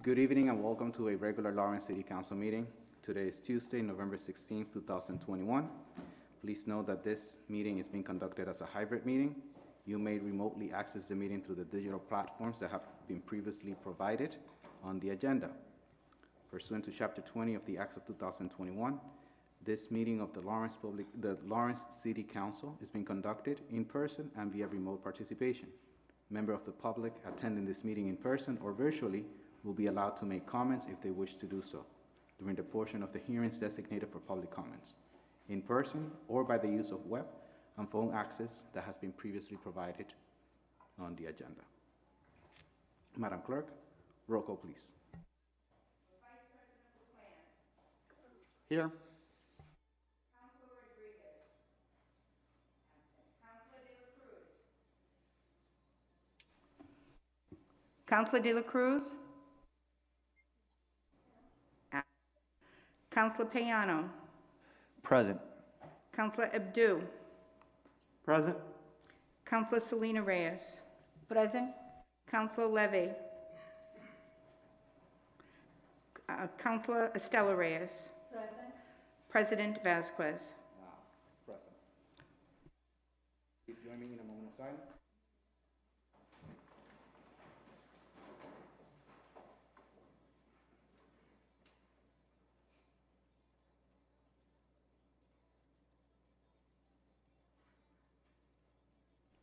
Good evening and welcome to a regular Lawrence City Council meeting. Today is Tuesday, November 16th, 2021. Please note that this meeting is being conducted as a hybrid meeting. You may remotely access the meeting through the digital platforms that have been previously provided on the agenda. Pursuant to Chapter 20 of the Acts of 2021, this meeting of the Lawrence City Council is being conducted in person and via remote participation. Members of the public attending this meeting in person or virtually will be allowed to make comments if they wish to do so during the portion of the hearings designated for public comments, in person or by the use of web and phone access that has been previously provided on the agenda. Madam Clerk, roll call, please. Vice President LaPlante. Here. Councilor Rodriguez. Absent. Councilor De La Cruz. Councilor De La Cruz. Councilor Payano. Present. Councilor Abdu. Present. Councilor Selena Reyes. Present. Councilor Levy. Councilor Estela Reyes. Present. President Vasquez. Present. Please join me in a moment of silence.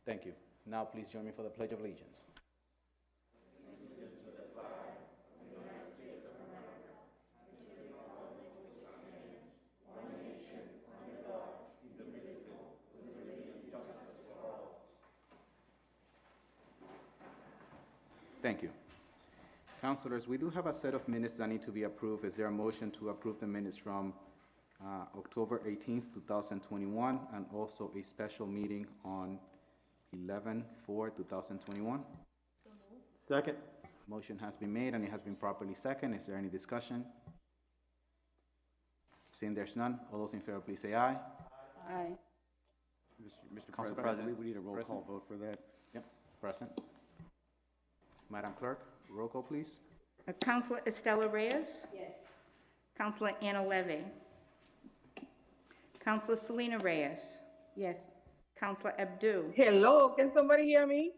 Thank you. Now please join me for the Pledge of Allegiance. Thank you. Councilors, we do have a set of minutes that need to be approved. Is there a motion to approve the minutes from October 18th, 2021, and also a special meeting on 11/4/2021? Second. Motion has been made and it has been properly seconded. Is there any discussion? Seeing there's none, all those in favor, please say aye. Aye. Mr. Council President, I believe we need a roll call vote for that. Yep, present. Madam Clerk, roll call, please. Councilor Estela Reyes. Yes. Councilor Anna Levy. Councilor Selena Reyes. Yes. Councilor Abdu. Hello, can somebody hear me?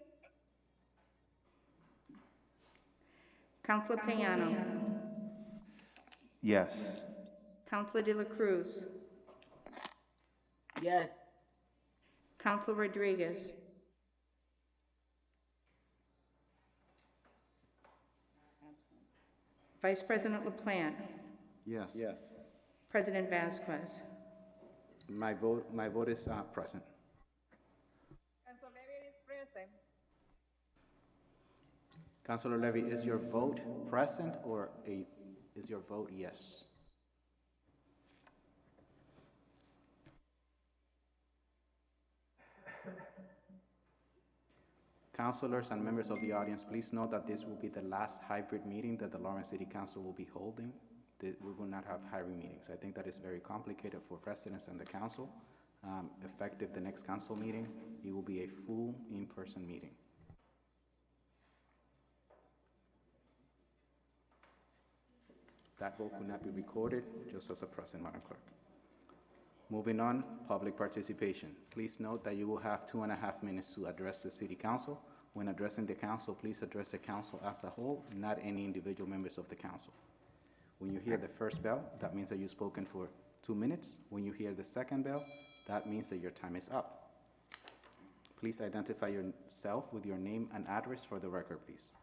Councilor Payano. Yes. Councilor De La Cruz. Yes. Councilor Rodriguez. Vice President LaPlante. Yes. Yes. President Vasquez. My vote is present. And so Levy is present. Councilor Levy, is your vote present or is your vote yes? Councilors and members of the audience, please note that this will be the last hybrid meeting that the Lawrence City Council will be holding. We will not have hybrid meetings. I think that is very complicated for residents and the council. Effective the next council meeting, it will be a full in-person meeting. That vote will not be recorded, just as a present, Madam Clerk. Moving on, public participation. Please note that you will have 2.5 minutes to address the City Council. When addressing the council, please address the council as a whole, not any individual members of the council. When you hear the first bell, that means that you've spoken for 2 minutes. When you hear the second bell, that means that your time is up. Please identify yourself with your name and address for the record, please.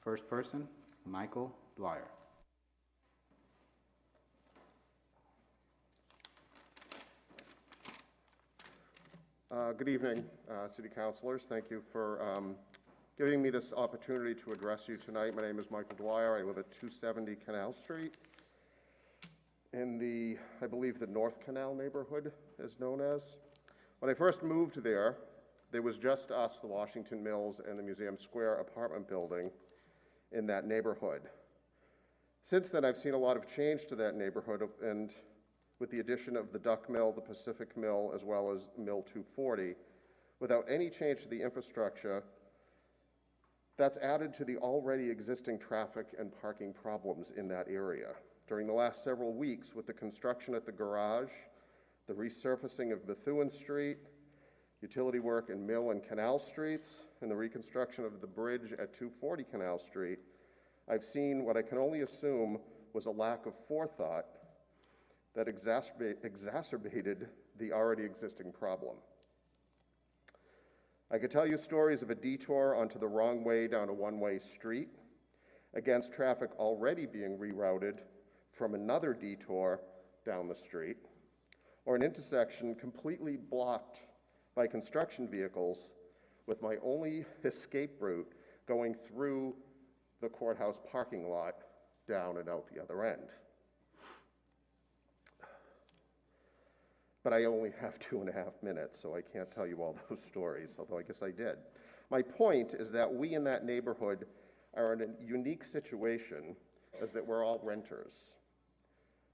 First person, Michael Dwyer. Good evening, City Councilors. Thank you for giving me this opportunity to address you tonight. My name is Michael Dwyer. I live at 270 Canal Street in the, I believe, the North Canal neighborhood is known as. When I first moved there was just us, the Washington Mills, and the Museum Square apartment building in that neighborhood. Since then, I've seen a lot of change to that neighborhood, and with the addition of the Duck Mill, the Pacific Mill, as well as Mill 240, without any change to the infrastructure, That's added to the already existing traffic and parking problems in that area. During the last several weeks, with the construction at the garage, the resurfacing of Bethune Street, utility work in Mill and Canal Streets, and the reconstruction of the bridge at 240 Canal Street, I've seen what I can only assume was a lack of forethought that exacerbated the already existing problem. I could tell you stories of a detour onto the wrong way down a one-way street, against traffic already being rerouted from another detour down the street, or an intersection completely blocked by construction vehicles with my only escape route going through the courthouse parking lot down and out the other end. But I only have 2.5 minutes, so I can't tell you all those stories, although I guess I did. My point is that we in that neighborhood are in a unique situation as that we're all renters.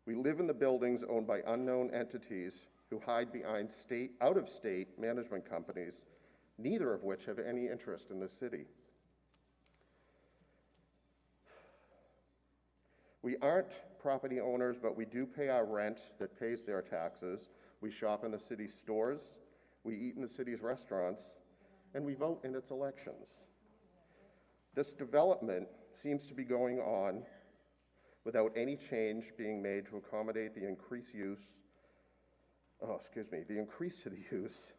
We live in the buildings owned by unknown entities who hide behind out-of-state management companies, neither of which have any interest in the city. We aren't property owners, but we do pay our rent that pays their taxes. We shop in the city's stores, we eat in the city's restaurants, and we vote in its elections. This development seems to be going on without any change being made to accommodate the increase to the use.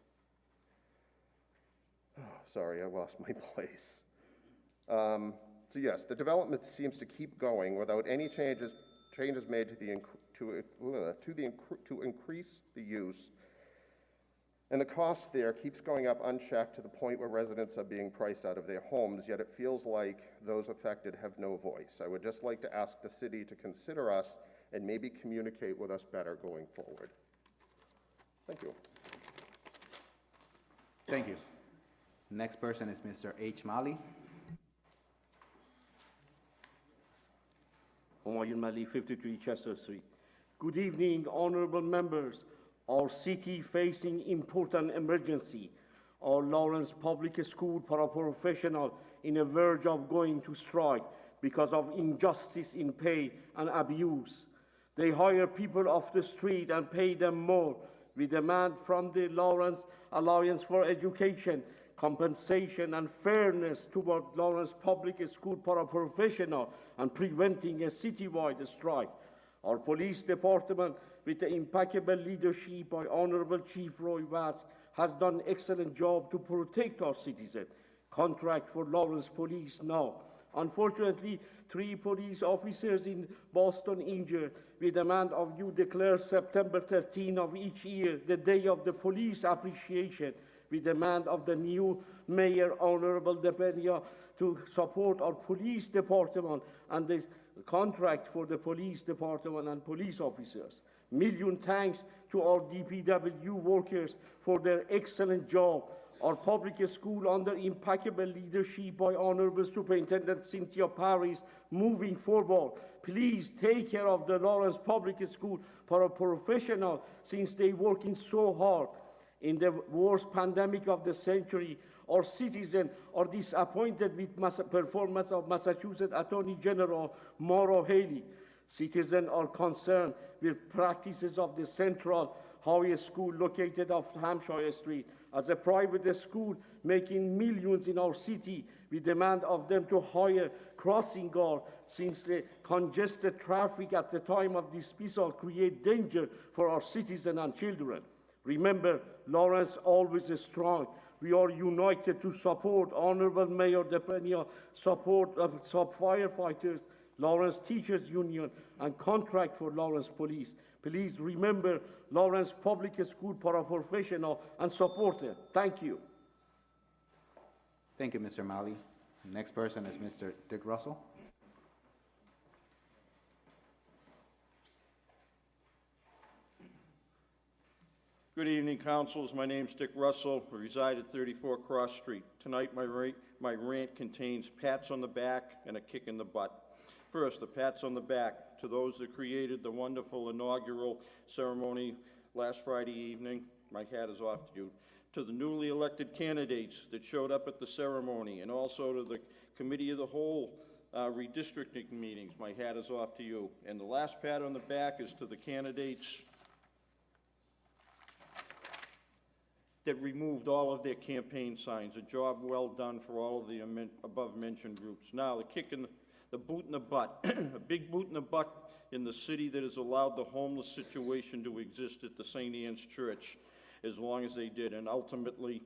Oh, sorry, I lost my place. So yes, the development seems to keep going without any changes made to increase the use, and the cost there keeps going up unchecked to the point where residents are being priced out of their homes, yet it feels like those affected have no voice. I would just like to ask the city to consider us and maybe communicate with us better going forward. Thank you. Thank you. Next person is Mr. H. Mali. Homeowner Mali, 53 Chester Street. Good evening, honorable members. Our city facing important emergency. Our Lawrence Public School paraprofessional in a verge of going to strike because of injustice in pay and abuse. They hire people off the street and pay them more. We demand from the Lawrence Alliance for Education compensation and fairness toward Lawrence Public School paraprofessional and preventing a citywide strike. Our police department, with the impeccable leadership by Honorable Chief Roy Watts, has done an excellent job to protect our citizens. Contract for Lawrence Police now. Unfortunately, 3 police officers in Boston injured. We demand of you declare September 13 of each year the Day of the Police Appreciation. We demand of the new mayor, Honorable DePena, to support our police department and the contract for the police department and police officers. Million thanks to our DPW workers for their excellent job. Our public school, under impeccable leadership by Honorable Superintendent Cynthia Paris, moving forward. Please take care of the Lawrence Public School paraprofessional, since they working so hard. In the worst pandemic of the century, our citizens are disappointed with performance of Massachusetts Attorney General Maura Haley. Citizens are concerned with practices of the Central High School located off Hampshire Street. As a private school making millions in our city, we demand of them to hire crossing guard, since the congested traffic at the time of dismissal create danger for our citizens and children. Remember, Lawrence always is strong. We are united to support Honorable Mayor DePena, support sub-firefighters, Lawrence Teachers Union, and contract for Lawrence Police. Please remember Lawrence Public School paraprofessional and support them. Thank you. Thank you, Mr. Mali. Next person is Mr. Dick Russell. Good evening, councils. My name's Dick Russell. I reside at 34 Cross Street. Tonight, my rant contains pats on the back and a kick in the butt. First, the pats on the back to those that created the wonderful inaugural ceremony last Friday evening. My hat is off to you. To the newly elected candidates that showed up at the ceremony, and also to the Committee of the Whole redistricting meetings. My hat is off to you. And the last pat on the back is to the candidates that removed all of their campaign signs. A job well done for all of the above-mentioned groups. Now, the boot in the butt, a big boot in the butt in the city that has allowed the homeless situation to exist at the St. Anne's Church as long as they did, and ultimately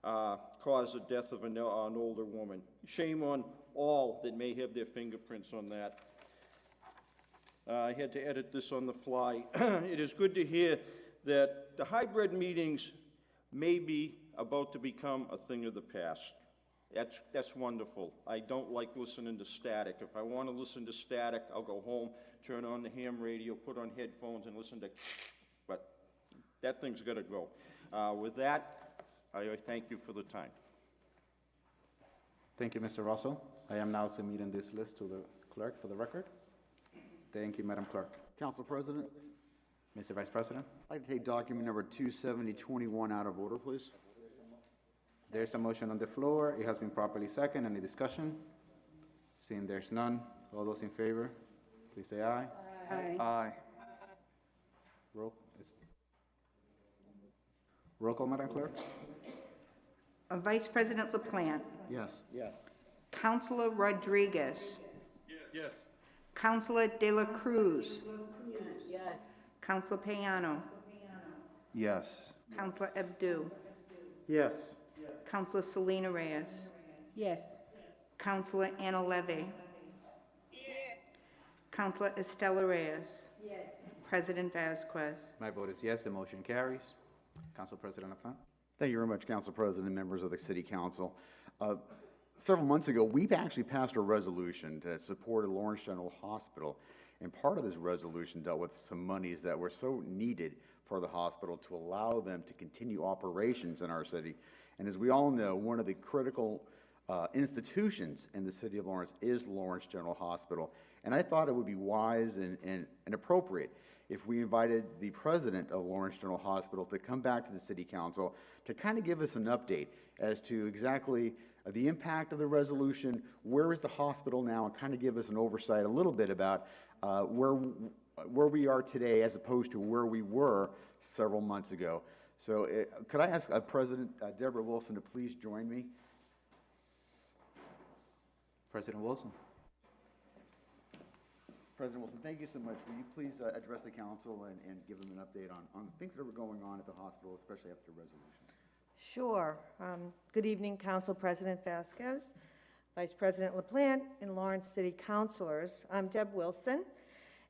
caused the death of an older woman. Shame on all that may have their fingerprints on that. I had to edit this on the fly. It is good to hear that the hybrid meetings may be about to become a thing of the past. That's wonderful. I don't like listening to static. If I want to listen to static, I'll go home, turn on the ham radio, put on headphones, and listen to, but that thing's got to go. With that, I thank you for the time. Thank you, Mr. Russell. I am now submitting this list to the clerk for the record. Thank you, Madam Clerk. Council President, Mr. Vice President, I'd like to take document number 27021 out of order, please. there's a motion on the floor. It has been properly seconded. Any discussion? Seeing there's none, all those in favor, please say aye. Aye. Aye. Roll call, Madam Clerk. Vice President LaPlante. Yes. Yes. Councilor Rodriguez. Yes. Councilor De La Cruz. Councilor Payano. Yes. Councilor Abdu. Yes. Councilor Selena Reyes. Yes. Councilor Anna Levy. Councilor Estela Reyes. President Vasquez. My vote is yes, the motion carries. Council President LaPlante. Thank you very much, Council President and members of the City Council. Several months ago, we've actually passed a resolution to support Lawrence General Hospital, and part of this resolution dealt with some monies that were so needed for the hospital to allow them to continue operations in our city. And as we all know, one of the critical institutions in the city of Lawrence is Lawrence General Hospital. And I thought it would be wise and appropriate if we invited the president of Lawrence General Hospital to come back to the City Council to kind of give us an update as to exactly the impact of the resolution, where is the hospital now, and kind of give us an oversight a little bit about where we are today as opposed to where we were several months ago. So could I ask President Deborah Wilson to please join me? President Wilson. President Wilson, thank you so much. Will you please address the council and give them an update on things that were going on at the hospital, especially after the resolution? Sure. Good evening, Council President Vasquez, Vice President LaPlante, and Lawrence City Councilors. I'm Deb Wilson,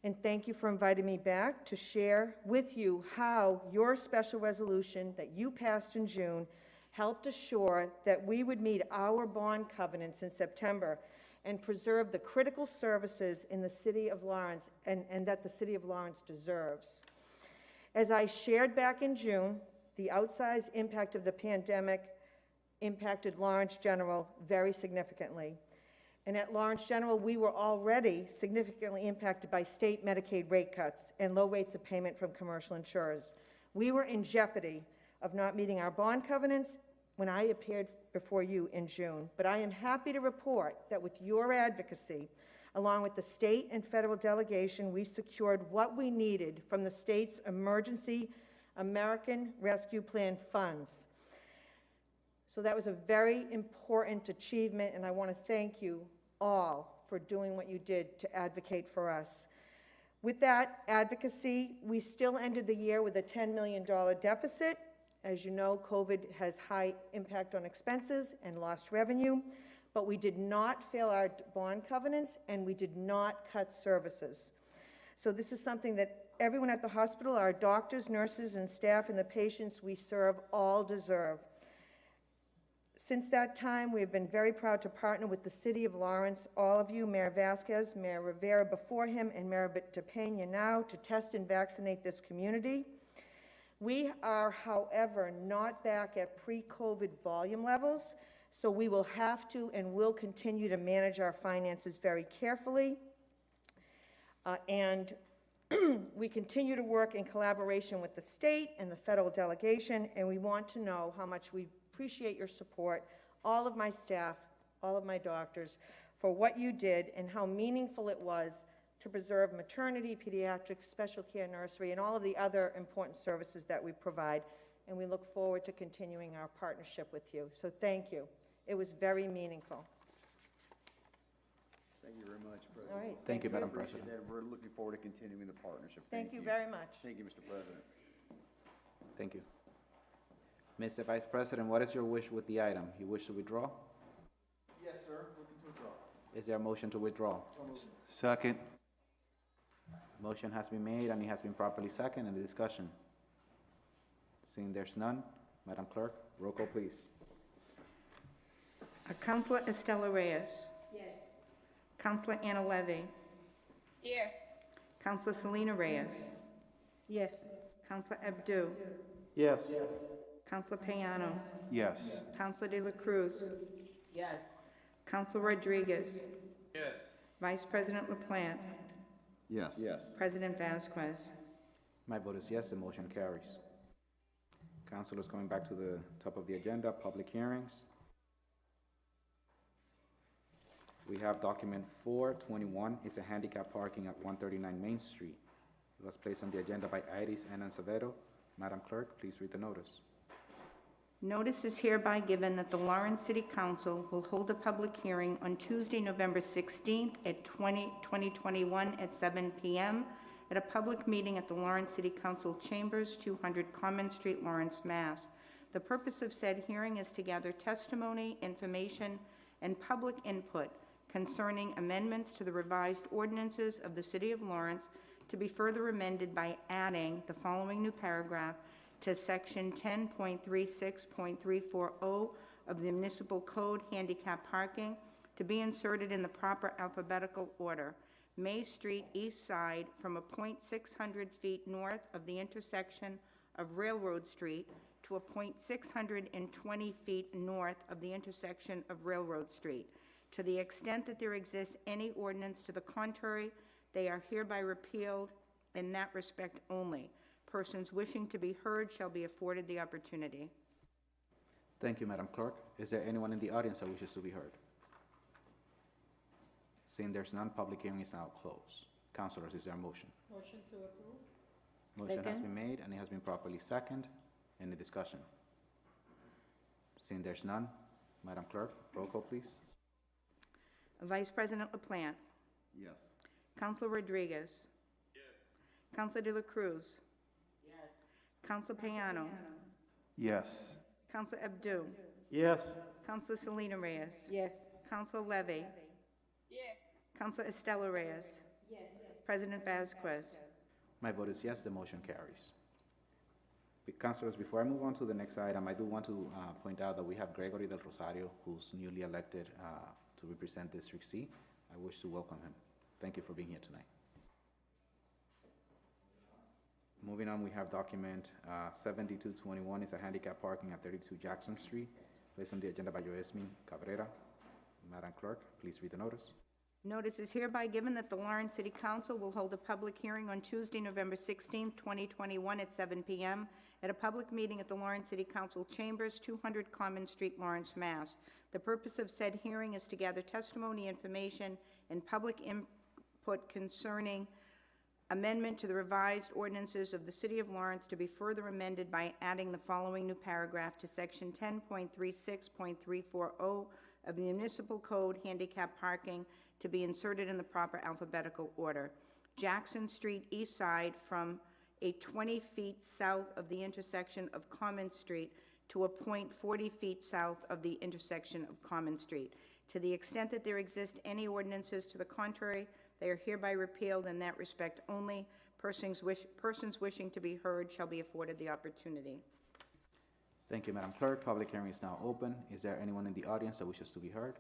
and thank you for inviting me back to share with you how your special resolution that you passed in June helped assure that we would meet our bond covenants in September and preserve the critical services in the city of Lawrence and that the city of Lawrence deserves. As I shared back in June, the outsized impact of the pandemic impacted Lawrence General very significantly. And at Lawrence General, we were already significantly impacted by state Medicaid rate cuts and low rates of payment from commercial insurers. We were in jeopardy of not meeting our bond covenants when I appeared before you in June. But I am happy to report that with your advocacy, along with the state and federal delegation, we secured what we needed from the state's Emergency American Rescue Plan funds. So that was a very important achievement, and I want to thank you all for doing what you did to advocate for us. With that advocacy, we still ended the year with a $10 million deficit. As you know, COVID has high impact on expenses and lost revenue, but we did not fail our bond covenants, and we did not cut services. So this is something that everyone at the hospital, our doctors, nurses, and staff, and the patients we serve all deserve. Since that time, we have been very proud to partner with the City of Lawrence, all of you, Mayor Vasquez, Mayor Rivera before him, and Mayor DePena now, to test and vaccinate this community. We are, however, not back at pre-COVID volume levels, so we will have to and will continue to manage our finances very carefully. And we continue to work in collaboration with the state and the federal delegation, and we want to know how much we appreciate your support, all of my staff, all of my doctors, for what you did and how meaningful it was to preserve maternity, pediatrics, special care nursery, and all of the other important services that we provide. And we look forward to continuing our partnership with you. So thank you. It was very meaningful. Thank you very much, President. All right. Thank you, Madam Appreciate President. that. We're looking forward to continuing the partnership. Thank you very much. Thank you, Mr. President. Thank you. Mr. Vice President, what is your wish with the item? You wish to withdraw? Yes, sir. Looking to withdraw. Is there a motion to withdraw? Second. Motion has been made and it has been properly seconded. Any discussion? Seeing there's none, Madam Clerk, roll call, please. Counselor Estela Reyes. Yes. Counselor Anna Levy. Yes. Counselor Selena Reyes. Yes. Counselor Abdu. Yes. Counselor Payano. Yes. Counselor De La Cruz. Yes. Counselor Rodriguez. Yes. Vice President LaPlante. Yes. Yes. President Vasquez. My vote is yes, the motion carries. Councilors, going back to the top of the agenda, public hearings. We have document 421, it's a handicap parking at 139 Main Street. It was placed on the agenda by Iris and Acevedo. Madam Clerk, please read the notice. Notice is hereby given that the Lawrence City Council will hold a public hearing on Tuesday, November 16th at 2021 at 7 p.m. at a public meeting at the Lawrence City Council Chambers, 200 Common Street, Lawrence, Mass. The purpose of said hearing is to gather testimony, information, and public input concerning amendments to the revised ordinances of the City of Lawrence to be further amended by adding the following new paragraph to Section 10.36.340 of the Municipal Code, Handicapped Parking, to be inserted in the proper alphabetical order. May Street, east side, from a point 600 feet north of the intersection of Railroad Street to a point 620 feet north of the intersection of Railroad Street. To the extent that there exists any ordinance to the contrary, they are hereby repealed in that respect only. Persons wishing to be heard shall be afforded the opportunity. Thank you, Madam Clerk. Is there anyone in the audience that wishes to be heard? Seeing there's none, public hearing is now closed. Councilors, is there a motion? Motion to approve? Motion has Second. been made and it has been properly seconded. Any discussion? Seeing there's none, Madam Clerk, roll call, please. Vice President LaPlante. Yes. Counselor Rodriguez. Yes. Counselor De La Cruz. Yes. Counselor Payano. Yes. Counselor Abdu. Yes. Counselor Selena Reyes. Yes. Counselor Levy. Yes. Counselor Estela Reyes. Yes. President Vasquez. My vote is yes, the motion carries. Councilors, before I move on to the next item, I do want to point out that we have Gregory Del Rosario, who's newly elected to represent District C. I wish to welcome him. Thank you for being here tonight. Moving on, we have document 7221. It's a handicap parking at 32 Jackson Street, placed on the agenda by Joesmin Cabrera. Madam Clerk, please read the notice. Notice is hereby given that the Lawrence City Council will hold a public hearing on Tuesday, November 16th, 2021 at 7 p.m. at a public meeting at the Lawrence City Council Chambers, 200 Common Street, Lawrence, Mass. The purpose of said hearing is to gather testimony, information, and public input concerning amendment to the revised ordinances of the City of Lawrence to be further amended by adding the following new paragraph to Section 10.36.340 of the Municipal Code, Handicap Parking, to be inserted in the proper alphabetical order. Jackson Street, east side, from a 20 feet south of the intersection of Common Street to a point 40 feet south of the intersection of Common Street. To the extent that there exist any ordinances to the contrary, they are hereby repealed in that respect only. Persons wishing to be heard shall be afforded the opportunity. Thank you, Madam Clerk. Public hearing is now open. Is there anyone in the audience that wishes to be heard?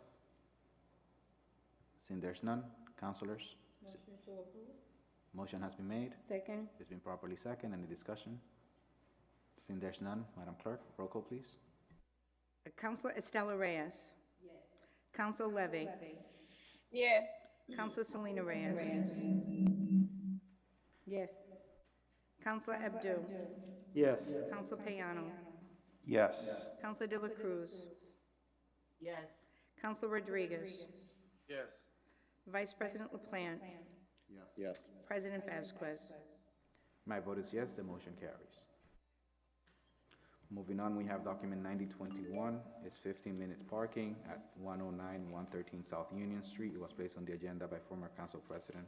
Seeing there's none, councilors? Motion to approve? Motion has been made. Second? It's been properly seconded. Any discussion? Seeing there's none, Madam Clerk, roll call, please. Counselor Estela Reyes. Yes. Counselor Levy. Yes. Counselor Selena Reyes. Yes. Counselor Abdu. Yes. Counselor Payano. Yes. Counselor De La Cruz. Yes. Counselor Rodriguez. Yes. Vice President LaPlante. Yes. President Vasquez. My vote is yes, the motion carries. Moving on, we have document 9021. It's 15-minute parking at 109, 113 South Union Street. It was placed on the agenda by former Council President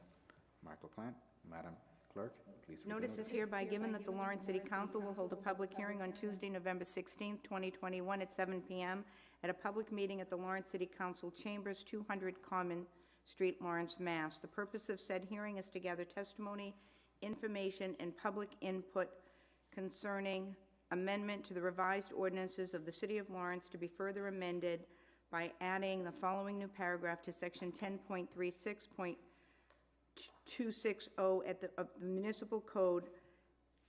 Mark LaPlante. Madam Clerk, please read the Notice is hereby given that the Lawrence City Council will hold a public hearing on Tuesday, November 16, 2021, at 7 p.m. at a public meeting at the Lawrence City Council Chambers, 200 Common Street, Lawrence, Mass. The purpose of said hearing is to gather testimony, information, and public input concerning amendment to the revised ordinances of the City of Lawrence to be further amended by adding the following new paragraph to Section 10.36.260 of the Municipal Code,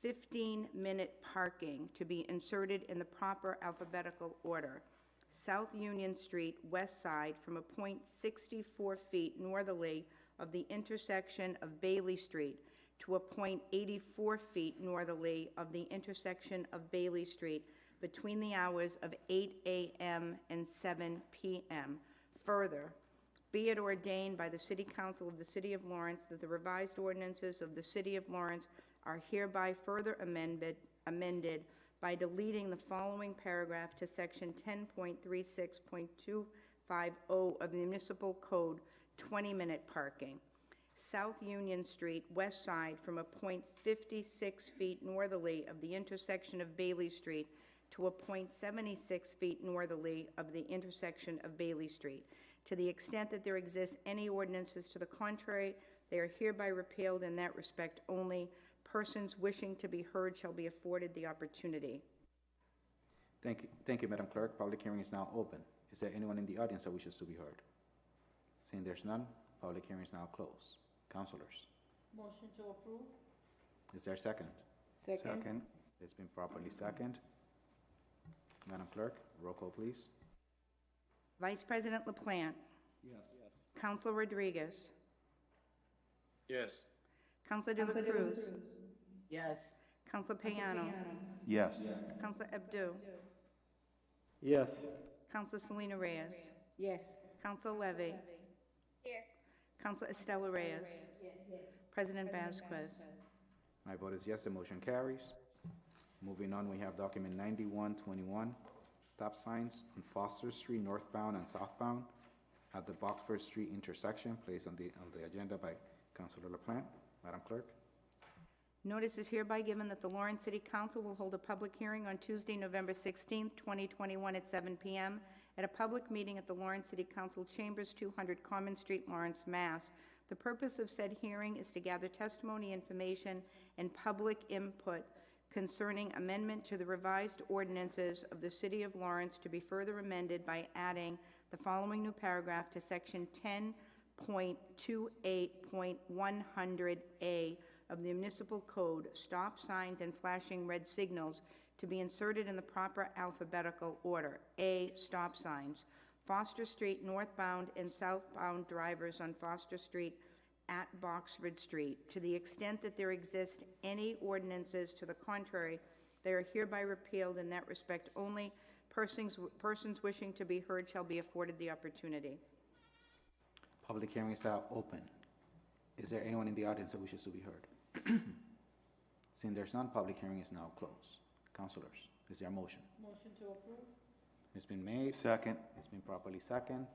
15-minute parking, to be inserted in the proper alphabetical order. South Union Street, west side, from a point 64 feet northerly of the intersection of Bailey Street to a point 84 feet northerly of the intersection of Bailey Street between the hours of 8 a.m. and 7 p.m. Further, be it ordained by the City Council of the City of Lawrence that the revised ordinances of the City of Lawrence are hereby further amended by deleting the following paragraph to Section 10.36.250 of the Municipal Code, 20-minute parking. South Union Street, west side, from a point 56 feet northerly of the intersection of Bailey Street to a point 76 feet northerly of the intersection of Bailey Street. To the extent that there exists any ordinances to the contrary, they are hereby repealed in that respect only. Persons wishing to be heard shall be afforded the opportunity. Thank you, Madam Clerk. Public hearing is now open. Is there anyone in the audience that wishes to be heard? Seeing there's none, public hearing is now closed. Councilors, Motion to approve? is there a second? Second. It's been properly second. Madam Clerk, roll call, please. Vice President LaPlante. Yes. Counselor Rodriguez. Yes. Counselor De La Cruz. Yes. Counselor Payano. Yes. Counselor Abdu. Yes. Counselor Selena Reyes. Yes. Counselor Levy. Yes. Counselor Estela Reyes. President Vasquez. My vote is yes, the motion carries. Moving on, we have document 9121, stop signs on Foster Street northbound and southbound at the Boxford Street intersection, placed on the agenda by Councilor LaPlante. Madam Clerk. Notice is hereby given that the Lawrence City Council will hold a public hearing on Tuesday, November 16, 2021, at 7 p.m. at a public meeting at the Lawrence City Council Chambers, 200 Common Street, Lawrence, Mass. The purpose of said hearing is to gather testimony, information, and public input concerning amendment to the revised ordinances of the City of Lawrence to be further amended by adding the following new paragraph to Section 10.28.100A of the Municipal Code, stop signs and flashing red signals, to be inserted in the proper alphabetical order. A, stop signs. Foster Street northbound and southbound drivers on Foster Street at Boxford Street. To the extent that there exist any ordinances to the contrary, they are hereby repealed in that respect only. Persons wishing to be heard shall be afforded the opportunity. Public hearing is now open. Is there anyone in the audience that wishes to be heard? Seeing there's none, public hearing is now closed. Councilors, is there a motion? Motion to approve? It's been made. Second. It's been properly second.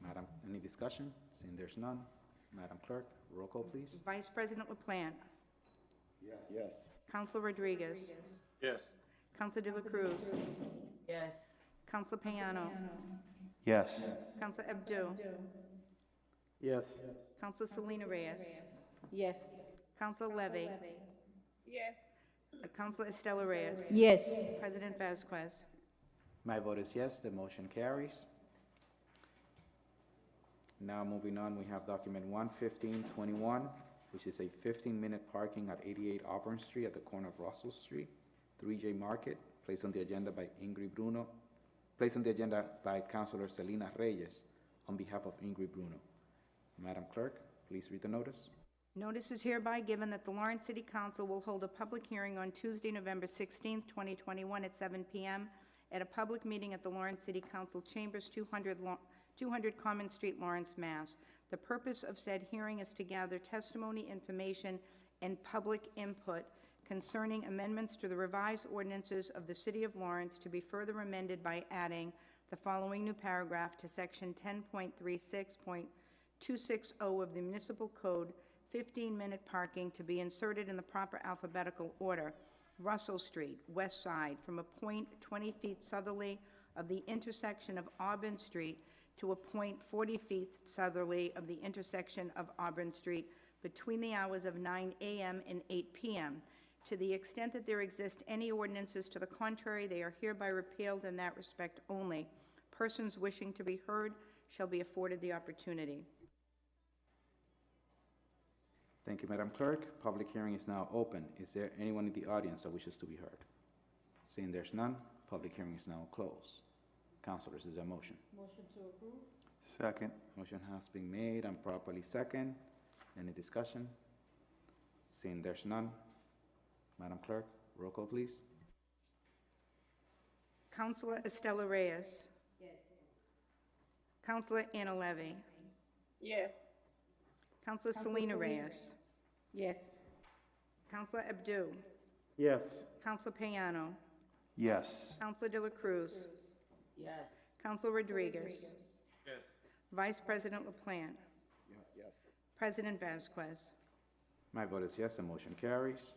Madam, any discussion? Seeing there's none, Madam Clerk, roll call, please. Vice President LaPlante. Yes. Counselor Rodriguez. Yes. Counselor De La Cruz. Yes. Counselor Payano. Yes. Counselor Abdu. Yes. Counselor Selena Reyes. Yes. Counselor Levy. Yes. Counselor Estela Reyes. Yes. President Vasquez. My vote is yes, the motion carries. Now moving on, we have document 11521, which is a 15-minute parking at 88 Auburn Street at the corner of Russell Street, 3J Market, placed on the agenda by Councilor Selena Reyes on behalf of Ingrid Bruno. Madam Clerk, please read the notice. Notice is hereby given that the Lawrence City Council will hold a public hearing on Tuesday, November 16, 2021, at 7 p.m. at a public meeting at the Lawrence City Council Chambers, 200 Common Street, Lawrence, Mass. The purpose of said hearing is to gather testimony, information, and public input concerning amendments to the revised ordinances of the City of Lawrence to be further amended by adding the following new paragraph to Section 10.36.260 of the Municipal Code, 15-minute parking to be inserted in the proper alphabetical order. Russell Street, west side, from a point 20 feet southerly of the intersection of Auburn Street to a point 40 feet southerly of the intersection of Auburn Street between the hours of 9 a.m. and 8 p.m. To the extent that there exist any ordinances to the contrary, they are hereby repealed in that respect only. Persons wishing to be heard shall be afforded the opportunity. Thank you, Madam Clerk. Public hearing is now open. Is there anyone in the audience that wishes to be heard? Seeing there's none, public hearing is now closed. Councilors, is there a motion? Motion to approve? Second. Motion has been made and properly second. Any discussion? Seeing there's none, Madam Clerk, roll call, please. Councilor Estela Reyes. Yes. Councilor Anna Levy. Yes. Councilor Selena Reyes. Yes. Councilor Abdu. Yes. Councilor Payano. Yes. Councilor De La Cruz. Yes. Councilor Rodriguez. Yes. Vice President LaPlante. Yes. President Vasquez. My vote is yes, and motion carries.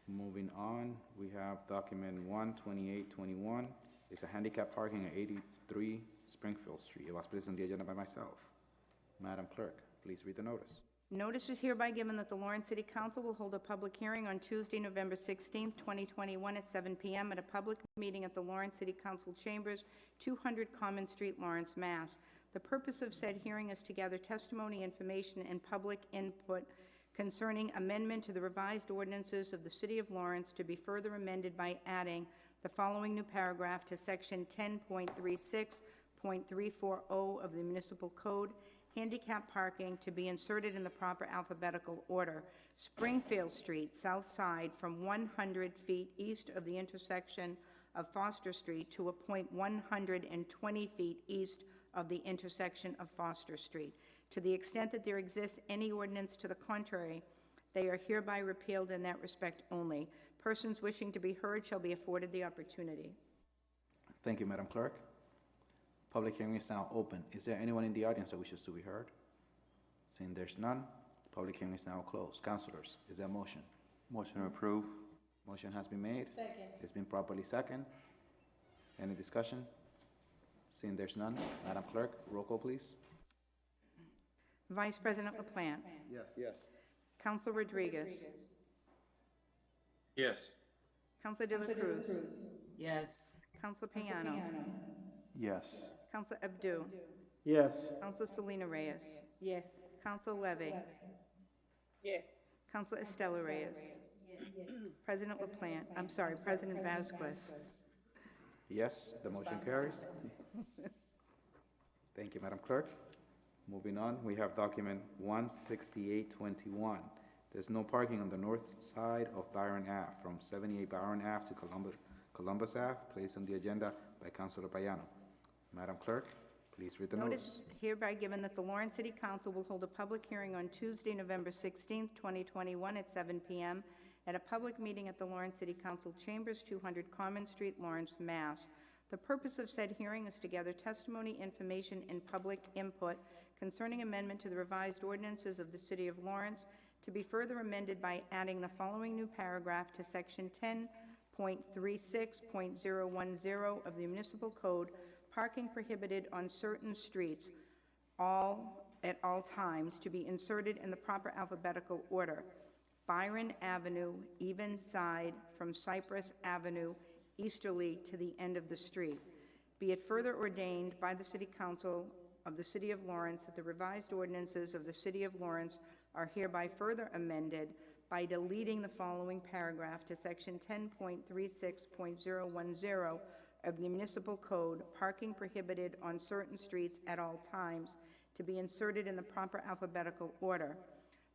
Moving on, we have document 12821. It's a handicap parking at 83 Springfield Street. It was placed on the agenda by myself. Madam Clerk, please read the notice. Notice is hereby given that the Lawrence City Council will hold a public hearing on Tuesday, November 16th, 2021 at 7 p.m. at a public meeting at the Lawrence City Council Chambers, 200 Common Street, Lawrence, Mass. The purpose of said hearing is to gather testimony, information, and public input concerning amendment to the revised ordinances of the City of Lawrence to be further amended by adding the following new paragraph to Section 10.36.340 of the Municipal Code, Handicapped Parking to be inserted in the proper alphabetical order. Springfield Street, south side, from 100 feet east of the intersection of Foster Street to a point 120 feet east of the intersection of Foster Street. To the extent that there exists any ordinance to the contrary, they are hereby repealed in that respect only. Persons wishing to be heard shall be afforded the opportunity. Thank you, Madam Clerk. Public hearing is now open. Is there anyone in the audience that wishes to be heard? Seeing there's none, public hearing is now closed. Councilors, is there a motion? Motion to approve. Motion has been made. Second. It's been properly second. Any discussion? Seeing there's none, Madam Clerk, roll call, please. Vice President LaPlante. Yes. Councilor Rodriguez. Yes. Councilor De La Cruz. Yes. Councilor Payano. Yes. Councilor Abdu. Yes. Councilor Selena Reyes. Yes. Councilor Levy. Yes. Councilor Estela Reyes. President President Vasquez. Yes, the motion carries. Thank you, Madam Clerk. Moving on, we have document 16821. There's no parking on the north side of Byron Ave, from 78 Byron Ave to Columbus Ave, placed on the agenda by Councilor Payano. Madam Clerk, please read the notice. Notice hereby given that the Lawrence City Council will hold a public hearing on Tuesday, November 16th, 2021 at 7 p.m. at a public meeting at the Lawrence City Council Chambers, 200 Common Street, Lawrence, Mass. The purpose of said hearing is to gather testimony, information, and public input concerning amendment to the revised ordinances of the City of Lawrence to be further amended by adding the following new paragraph to Section 10.36.010 of the Municipal Code, parking prohibited on certain streets at all times, to be inserted in the proper alphabetical order. Byron Avenue, even side from Cypress Avenue easterly to the end of the street. Be it further ordained by the City Council of the City of Lawrence that the revised ordinances of the City of Lawrence are hereby further amended by deleting the following paragraph to Section 10.36.010 of the Municipal Code, parking prohibited on certain streets at all times, to be inserted in the proper alphabetical order.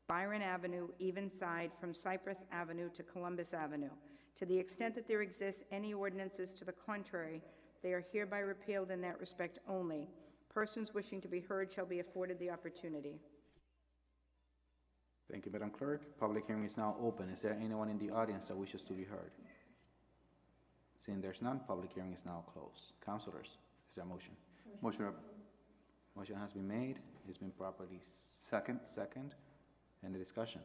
Byron Avenue, even side from Cypress Avenue to Columbus Avenue. To the extent that there exists any ordinances to the contrary, They are hereby repealed in that respect only. Persons wishing to be heard shall be afforded the opportunity. Thank you, Madam Clerk. Public hearing is now open. Is there anyone in the audience that wishes to be heard? Seeing there's none, public hearing is now closed. Councilors, is there a motion? Motion Motion has been made. It's been properly second. second. Any discussion?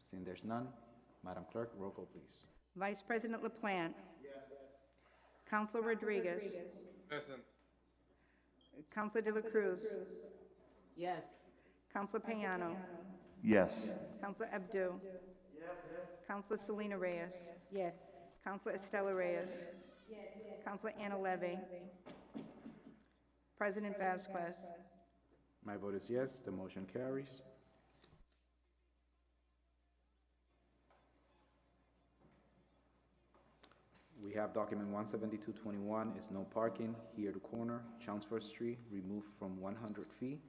Seeing there's none, Madam Clerk, roll call, please. Vice President LaPlante. Yes. Councilor Rodriguez. Present. Councilor De La Cruz. Yes. Councilor Payano. Yes. Councilor Abdu. Councilor Selena Reyes. Yes. Councilor Estela Reyes. Councilor Anna Levy. President Vasquez. My vote is yes, the motion carries. We have document 17221, is no parking, here to corner, Chelmsford Street, removed from 100 feet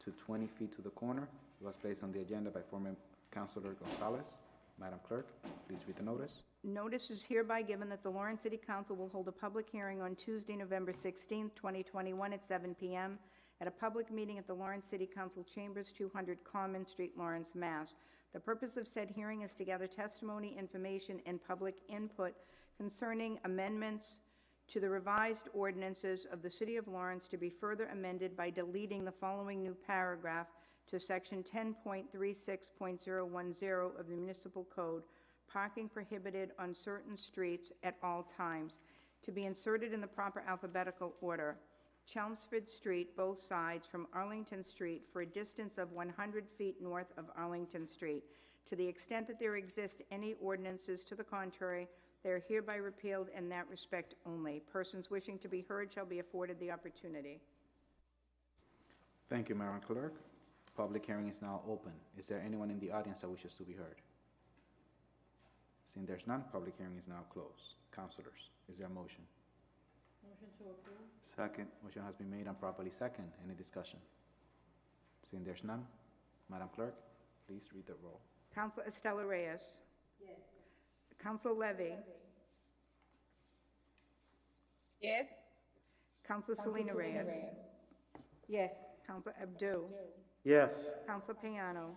to 20 feet to the corner. It was placed on the agenda by former Councilor Gonzalez. Madam Clerk, please read the notice. Notice is hereby given that the Lawrence City Council will hold a public hearing on Tuesday, November 16th, 2021 at 7 p.m. at a public meeting at the Lawrence City Council Chambers, 200 Common Street, Lawrence, Mass. The purpose of said hearing is to gather testimony, information, and public input concerning amendments to the revised ordinances of the City of Lawrence to be further amended by deleting the following new paragraph to Section 10.36.010 of the Municipal Code, parking prohibited on certain streets at all times, to be inserted in the proper alphabetical order. Chelmsford Street, both sides from Arlington Street, for a distance of 100 feet north of Arlington Street. To the extent that there exist any ordinances to the contrary, they are hereby repealed in that respect only. Persons wishing to be heard shall be afforded the opportunity. Thank you, Madam Clerk. Public hearing is now open. Is there anyone in the audience that wishes to be heard? Seeing there's none, public hearing is now closed. Councilors, is there a motion? Motion to approve? Second. Motion has been made and properly second. Any discussion? Seeing there's none, Madam Clerk, please read the roll. Councilor Estela Reyes. Yes. Councilor Levy. Yes. Councilor Selena Reyes. Yes. Councilor Abdu. Yes. Councilor Payano.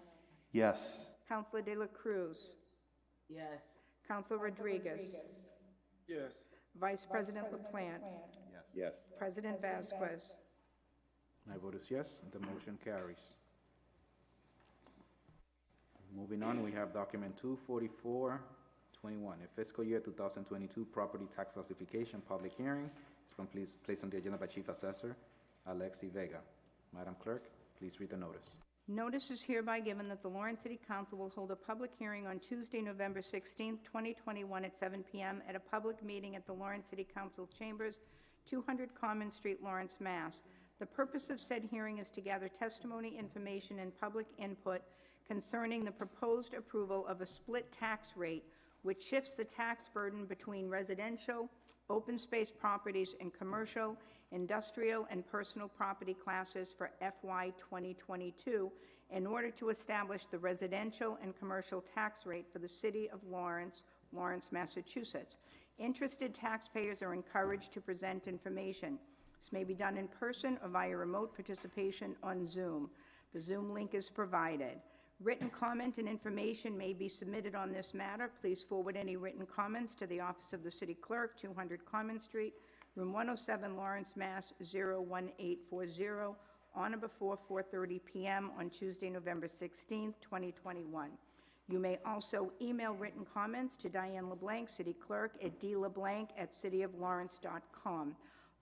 Yes. Councilor De La Cruz. Yes. Councilor Rodriguez. Yes. Vice President LaPlante. Yes. President Vasquez. My vote is yes, the motion carries. Moving on, we have document 24421, a fiscal year 2022 property tax classification public hearing. It's been placed on the agenda by Chief Assessor Alexi Vega. Madam Clerk, please read the notice. Notice is hereby given that the Lawrence City Council will hold a public hearing on Tuesday, November 16th, 2021 at 7 p.m. at a public meeting at the Lawrence City Council Chambers, 200 Common Street, Lawrence, Mass. The purpose of said hearing is to gather testimony, information, and public input concerning the proposed approval of a split tax rate which shifts the tax burden between residential, open space properties, and commercial, industrial, and personal property classes for FY 2022 in order to establish the residential and commercial tax rate for the City of Lawrence, Lawrence, Massachusetts. Interested taxpayers are encouraged to present information. This may be done in person or via remote participation on Zoom. The Zoom link is provided. Written comment and information may be submitted on this matter. Please forward any written comments to the Office of the City Clerk, 200 Common Street, Room 107, Lawrence, Mass. 01840, on or before 4:30 p.m. on Tuesday, November 16th, 2021. You may also email written comments to Diane LeBlanc, City Clerk, at dleblanc@cityoflawrence.com.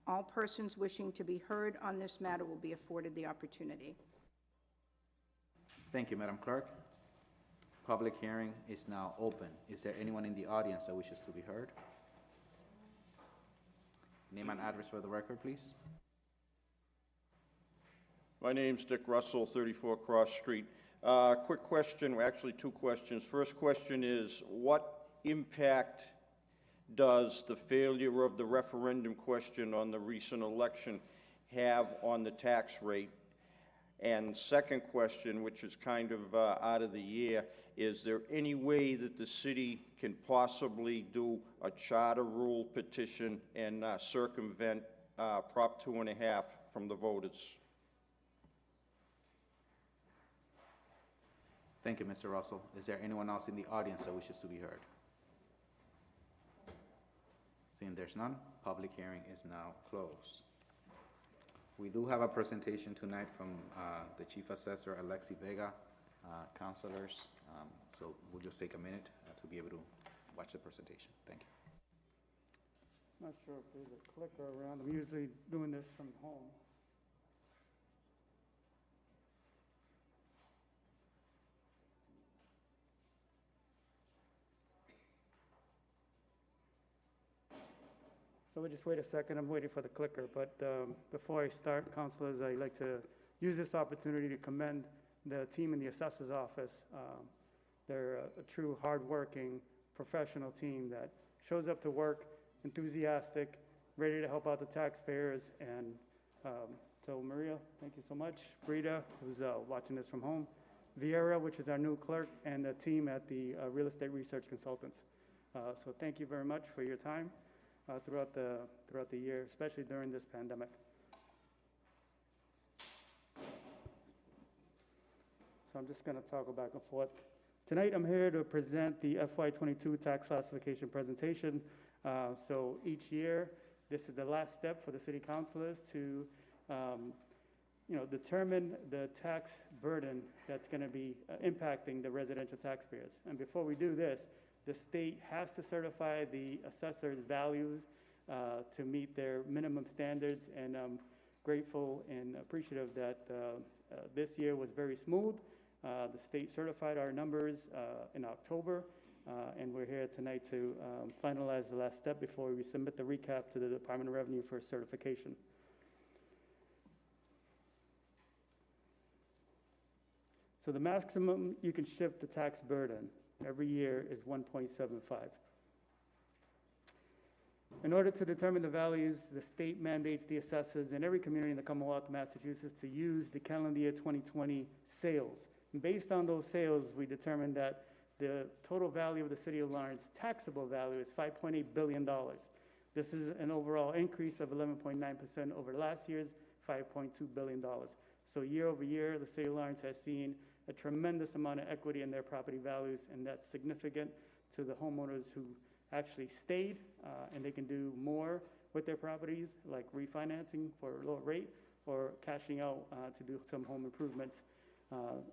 All persons wishing to be heard on this matter will be afforded the opportunity. Thank you, Madam Clerk. Public hearing is now open. Is there anyone in the audience that wishes to be heard? Name and address for the record, please. My name's Dick Russell, 34 Cross Street. Quick question, well, actually two questions. First question is, what impact does the failure of the referendum question on the recent election have on the tax rate? And second question, which is kind of out of the year, is there any way that the city can possibly do a charter rule petition and circumvent Prop 2.5 from the voters? Thank you, Mr. Russell. Is there anyone else in the audience that wishes to be heard? Seeing there's none, public hearing is now closed. We do have a presentation tonight from the Chief Assessor, Alexi Vega, counselors. So we'll just take a minute to be able to watch the presentation. Thank you. Not sure if there's a clicker around. I'm usually doing this from home. So we'll just wait a second. I'm waiting for the clicker. But before I start, councilors, I'd like to use this opportunity to commend the team in the assessor's office. They're a true hardworking, professional team that shows up to work, enthusiastic, ready to help out the taxpayers. And so Maria, thank you so much. Brita, who's watching this from home. Vieira, which is our new clerk, and the team at the Real Estate Research Consultants. So thank you very much for your time throughout the year, especially during this pandemic. So I'm just going to toggle back and forth. Tonight, I'm here to present the FY22 tax classification presentation. So each year, this is the last step for the city councilors to, determine the tax burden that's going to be impacting the residential taxpayers. And before we do this, the state has to certify the assessor's values to meet their minimum standards. And I'm grateful and appreciative that this year was very smooth. The state certified our numbers in October, and we're here tonight to finalize the last step before we submit the recap to the Department of Revenue for certification. So the maximum you can shift the tax burden every year is 1.75. In order to determine the values, the state mandates the assessors in every community in the Commonwealth of Massachusetts to use the calendar year 2020 sales. And based on those sales, we determined that the total value of the city of Lawrence taxable value is $5.8 billion. This is an overall increase of 11.9% over last year's $5.2 billion. So year over year, the city of Lawrence has seen a tremendous amount of equity in their property values, and that's significant to the homeowners who actually stayed, and they can do more with their properties, like refinancing for a lower rate or cashing out to do some home improvements.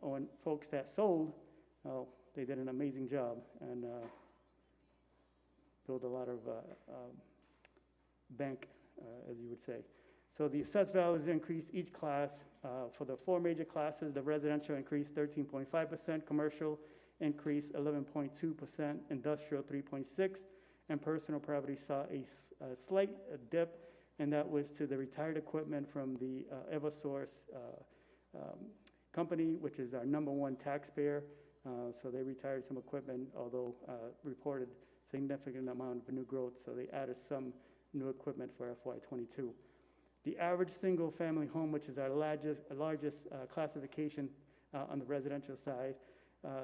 On folks that sold, they did an amazing job and built a lot of bank, as you would say. So the assessed values increased each class. For the four major classes, the residential increased 13.5%, commercial increased 11.2%, industrial 3.6%, and personal property saw a slight dip, and that was to the retired equipment from the Eversource company, which is our #1 taxpayer. So they retired some equipment, although reported significant amount of new growth, so they added some new equipment for FY22. The average single-family home, which is our largest classification on the residential side,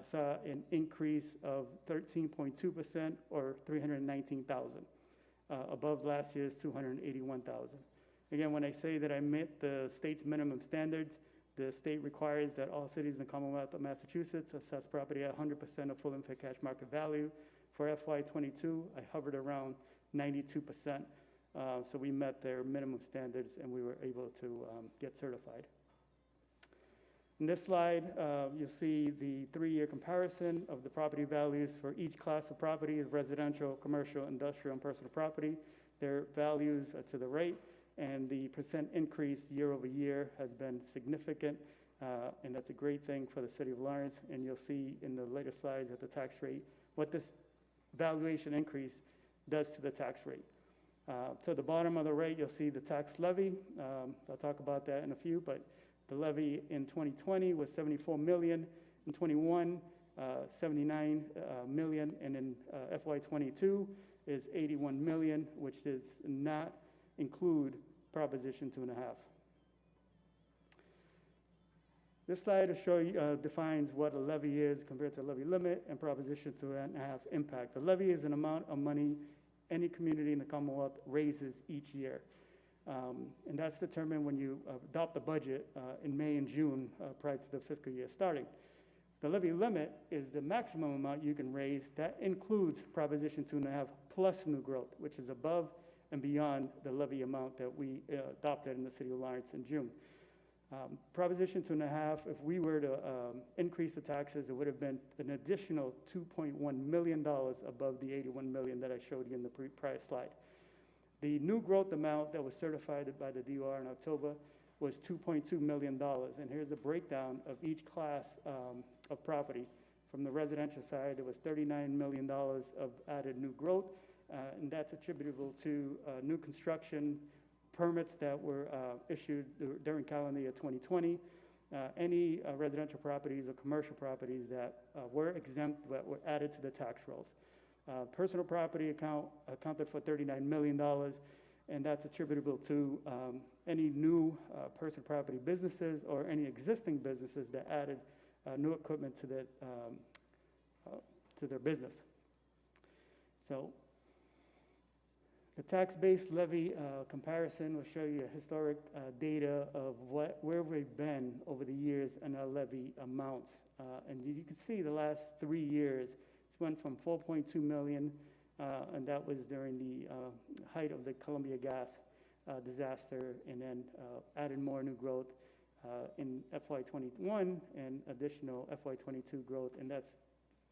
saw an increase of 13.2%, or 319,000, above last year's 281,000. Again, when I say that I met the state's minimum standards, the state requires that all cities in the Commonwealth of Massachusetts assess property at 100% of full and fair cash market value. For FY22, I hovered around 92%. So we met their minimum standards, and we were able to get certified. In this slide, you'll see the 3-year comparison of the property values for each class of property: residential, commercial, industrial, and personal property. Their values are to the right, and the percent increase year over year has been significant, and that's a great thing for the city of Lawrence. And you'll see in the later slides at the tax rate what this valuation increase does to the tax rate. To the bottom of the right, you'll see the tax levy. I'll talk about that in a few, but the levy in 2020 was $74 million, in 21, 79 million, and in FY22 is 81 million, which does not include Proposition 2.5. This slide will show you, defines what a levy is compared to a levy limit and Proposition 2.5 impact. The levy is an amount of money any community in the Commonwealth raises each year. And that's determined when you adopt the budget in May and June prior to the fiscal year starting. The levy limit is the maximum amount you can raise. That includes Proposition 2.5 plus new growth, which is above and beyond the levy amount that we adopted in the city of Lawrence in June. Proposition 2.5, if we were to increase the taxes, it would have been an additional $2.1 million above the $81 million that I showed you in the prior slide. The new growth amount that was certified by the DOR in October was $2.2 million. And here's a breakdown of each class of property. From the residential side, there was $39 million of added new growth, and that's attributable to new construction, permits that were issued during calendar year 2020, any residential properties or commercial properties that were exempt but were added to the tax rolls. Personal property accounted for $39 million, and that's attributable to any new personal property businesses or any existing businesses that added new equipment to their business. So the tax-based levy comparison will show you historic data of where we've been over the years in our levy amounts. And you can see the last 3 years, it's went from 4.2 million, and that was during the height of the Columbia gas disaster, and then added more new growth in FY21 and additional FY22 growth. And that's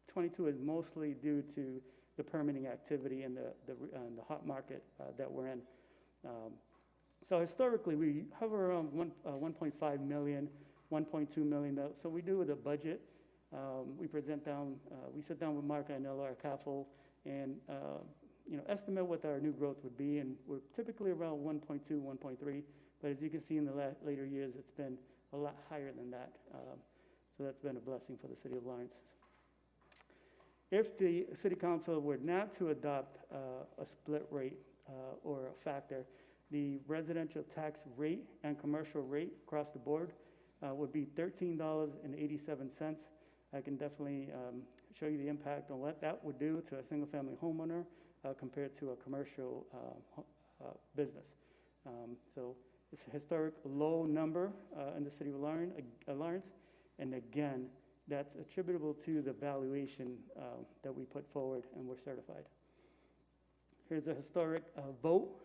22 is mostly due to the permitting activity and the hot market that we're in. So historically, we hover around 1.5 million, 1.2 million. So we do with a budget. We sit down with Mark Anello, our CAFO, and estimate what our new growth would be. And we're typically around 1.2, 1.3. But as you can see in the later years, it's been a lot higher than that. So that's been a blessing for the city of Lawrence. If the city council were not to adopt a split rate or a factor, the residential tax rate and commercial rate across the board would be $13.87. I can definitely show you the impact on what that would do to a single-family homeowner compared to a commercial business. So it's a historic low number in the city of Lawrence, and again, that's attributable to the valuation that we put forward and were certified. Here's a historic vote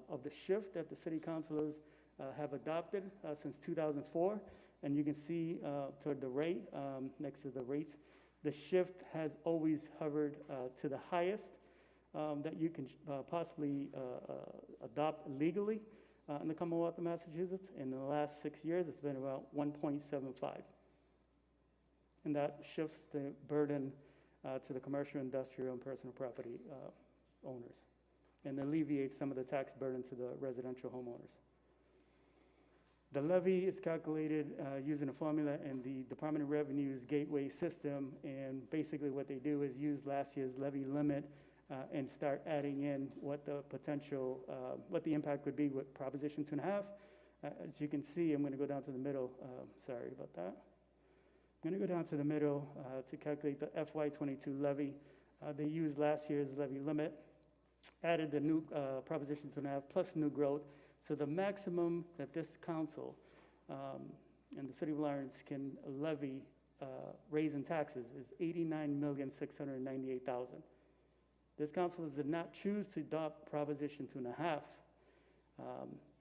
of the shift that the city councilors have adopted since 2004. And you can see toward the right, next to the rates, the shift has always hovered to the highest that you can possibly adopt legally in the Commonwealth of Massachusetts. In the last 6 years, it's been about 1.75. And that shifts the burden to the commercial, industrial, and personal property owners, and alleviates some of the tax burden to the residential homeowners. The levy is calculated using a formula in the Department of Revenue's gateway system, and basically what they do is use last year's levy limit and start adding in what the potential, what the impact would be with Proposition 2.5. As you can see, I'm going to go down to the middle. Sorry about that. I'm going to go down to the middle to calculate the FY22 levy. They used last year's levy limit, added the new Proposition 2.5 plus new growth. So the maximum that this council and the city of Lawrence can levy, raise in taxes is $89,698,000. This council did not choose to adopt Proposition 2.5,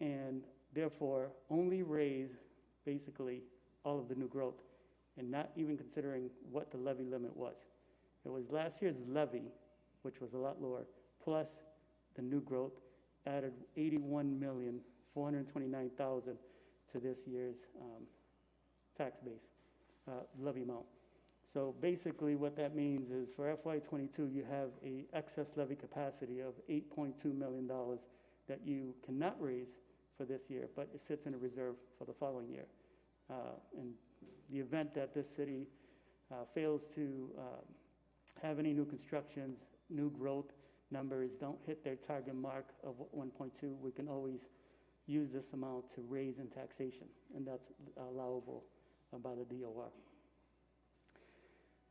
and therefore only raise basically all of the new growth, and not even considering what the levy limit was. It was last year's levy, which was a lot lower, plus the new growth, added $81,429,000 to this year's tax base, levy amount. So basically what that means is for FY22, you have a excess levy capacity of $8.2 million that you cannot raise for this year, but it sits in a reserve for the following year. In the event that this city fails to have any new constructions, new growth, numbers don't hit their target mark of 1.2, we can always use this amount to raise in taxation, and that's allowable by the DOR.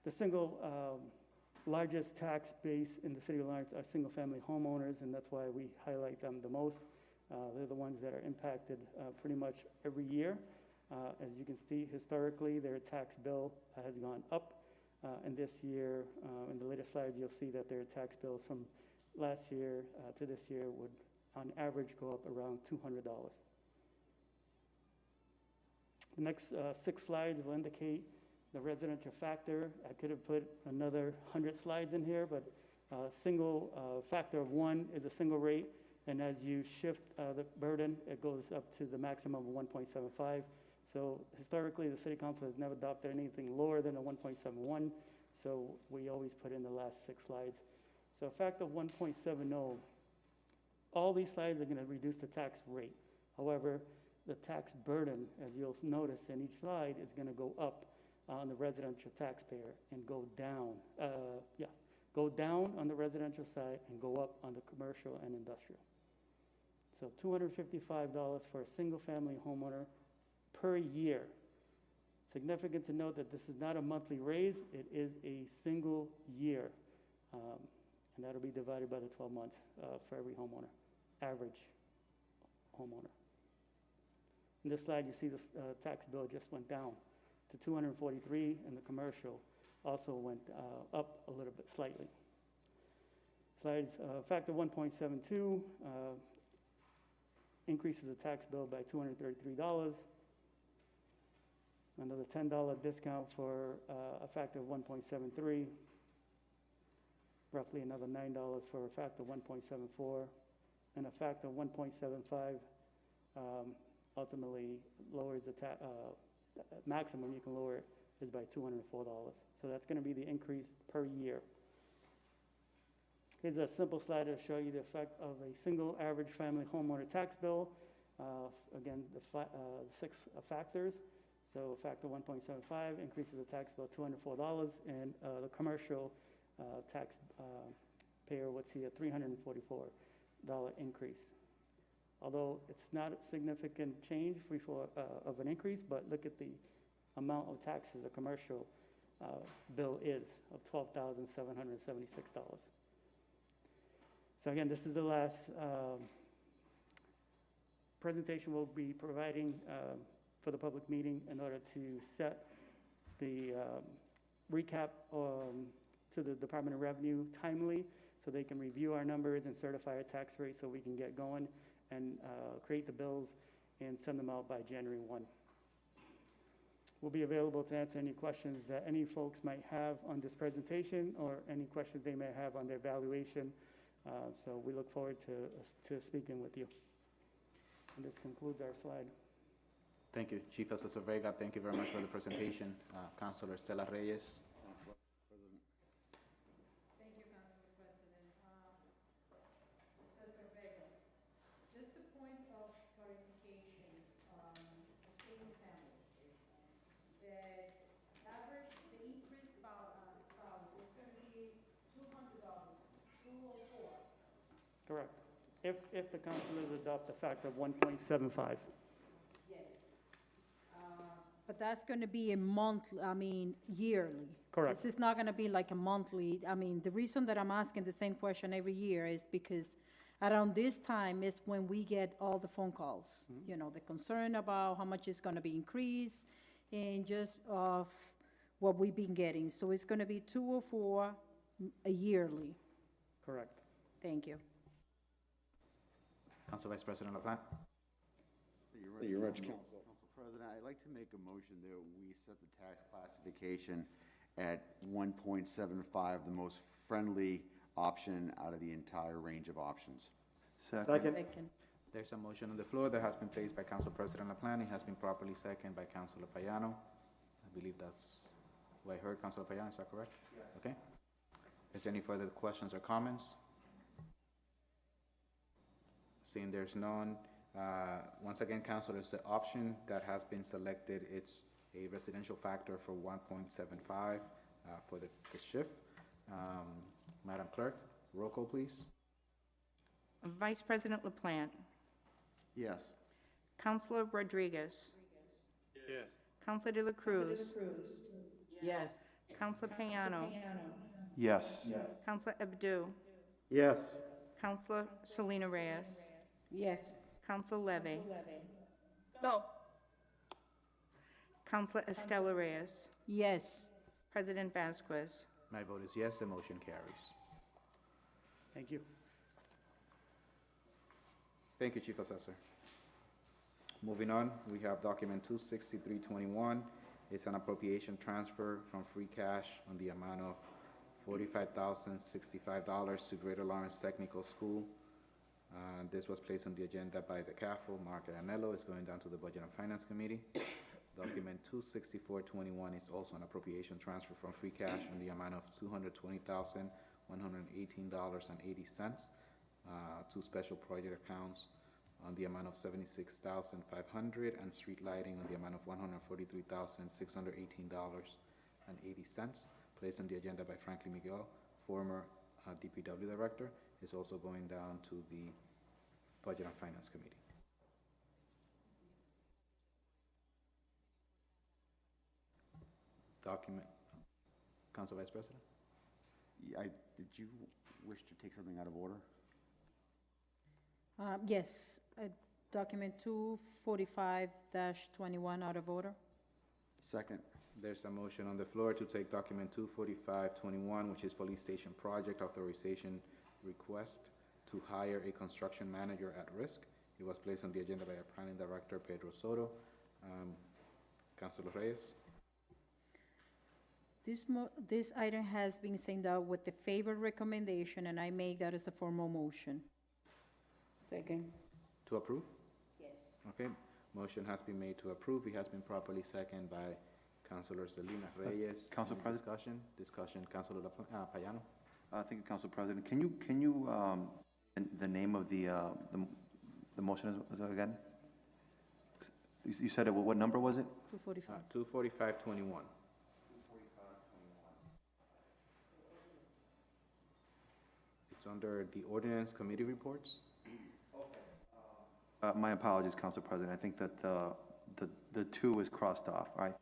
The single largest tax base in the city of Lawrence are single-family homeowners, and that's why we highlight them the most. They're the ones that are impacted pretty much every year. As you can see, historically, their tax bill has gone up. And this year, in the latest slides, you'll see that their tax bills from last year to this year would, on average, go up around $200. The next 6 slides will indicate the residential factor. I could have put another 100 slides in here, but single factor of 1 is a single rate, and as you shift the burden, it goes up to the maximum of 1.75. So historically, the city council has never adopted anything lower than a 1.71, so we always put in the last 6 slides. So a factor of 1.70, all these slides are gonna reduce the tax rate. However, the tax burden, as you'll notice in each slide, is gonna go up on the residential taxpayer and go down, go down on the residential side and go up on the commercial and industrial. So $255 for a single-family homeowner per year. Significant to note that this is not a monthly raise, it is a single year. And that'll be divided by the 12 months for every homeowner, average homeowner. In this slide, you see the tax bill just went down to $243, and the commercial also went up a little bit slightly. Slides, factor 1.72 increases the tax bill by $233. Another $10 discount for a factor of 1.73. Roughly another $9 for a factor of 1.74. And a factor of 1.75 ultimately lowers the maximum you can lower it is by $204. So that's going to be the increase per year. Here's a simple slide to show you the effect of a single average family homeowner tax bill. Again, the 6 factors. So factor 1.75 increases the tax bill $204, and the commercial tax payer would see a $344 increase. Although it's not a significant change of an increase, but look at the amount of taxes a commercial bill is of $12,776. So again, this is the last presentation we'll be providing for the public meeting in order to set the recap to the Department of Revenue timely, so they can review our numbers and certify a tax rate so we can get going and create the bills and send them out by January 1. We'll be available to answer any questions that any folks might have on this presentation or any questions they may have on their valuation. So we look forward to speaking with you. And this concludes our slide. Thank you, Chief Assessor Vega. Thank you very much for the presentation. Councilor Stella Reyes. Thank you, Council President. Assessor Vega, just a point of clarification, single family. The average, the increase about is going to be $200, 204. Correct. If the councilors adopt a factor of 1.75. But that's going to be a monthly, yearly. Correct. This is not going to be like a monthly, the reason that I'm asking the same question every year is because around this time is when we get all the phone calls. You know, the concern about how much is going to be increased and just of what we've been getting. So it's going to be 204 a yearly. Correct. Thank you. Council Vice President LaPlante. You're right, Council President, I'd like to make a motion that we set the tax classification at 1.75, the most friendly option out of the entire range of options. Second. There's a motion on the floor that has been placed by Council President LaPlante. It has been properly seconded by Councilor Payano. I believe that's what I heard, Councilor Payano, is that correct? Yes. Okay. Is there any further questions or comments? Seeing there's none, once again, councilors, the option that has been selected, it's a residential factor for 1.75 for the shift. Madam Clerk, roll call, please. Vice President LaPlante. Yes. Councilor Rodriguez. Yes. Counselor De La Cruz. Yes. Counselor Payano. Yes. Counselor Abdu. Yes. Counselor Selena Reyes. Yes. Counselor Levy. No. Counselor Estela Reyes. Yes. President Vasquez. My vote is yes, the motion carries. Thank you. Thank you, Chief Assessor. Moving on, we have document 26321. It's an appropriation transfer from free cash on the amount of $45,065 to Greater Lawrence Technical School. This was placed on the agenda by the CAFO, Mark Anello. It's going down to the Budget and Finance Committee. Document 26421 is also an appropriation transfer from free cash on the amount of $220,118.80 to special project accounts on the amount of $76,500 and street lighting on the amount of $143,618.80. Placed on the agenda by Franklin Miguel, former DPW Director, is also going down to the Budget and Finance Committee. Document, Council Vice President? Did you wish to take something out of order? Yes, document 245-21 out of order. Second. There's a motion on the floor to take document 24521, which is Police Station Project Authorization Request to hire a construction manager at risk. It was placed on the agenda by our Planning Director, Pedro Soto. Councilor Reyes? This item has been sent out with the favor recommendation, and I make that as a formal motion. Second. To approve? Yes. Okay, motion has been made to approve. It has been properly seconded by Councilor Selena Reyes. Council Any President? Discussion, Councilor Payano? Thank you, Council President. Can you, the name of the motion is again? You said it, what number was it? 245. 24521. It's under the Ordinance Committee Reports. My apologies, Council President. I think that the two is crossed off, right?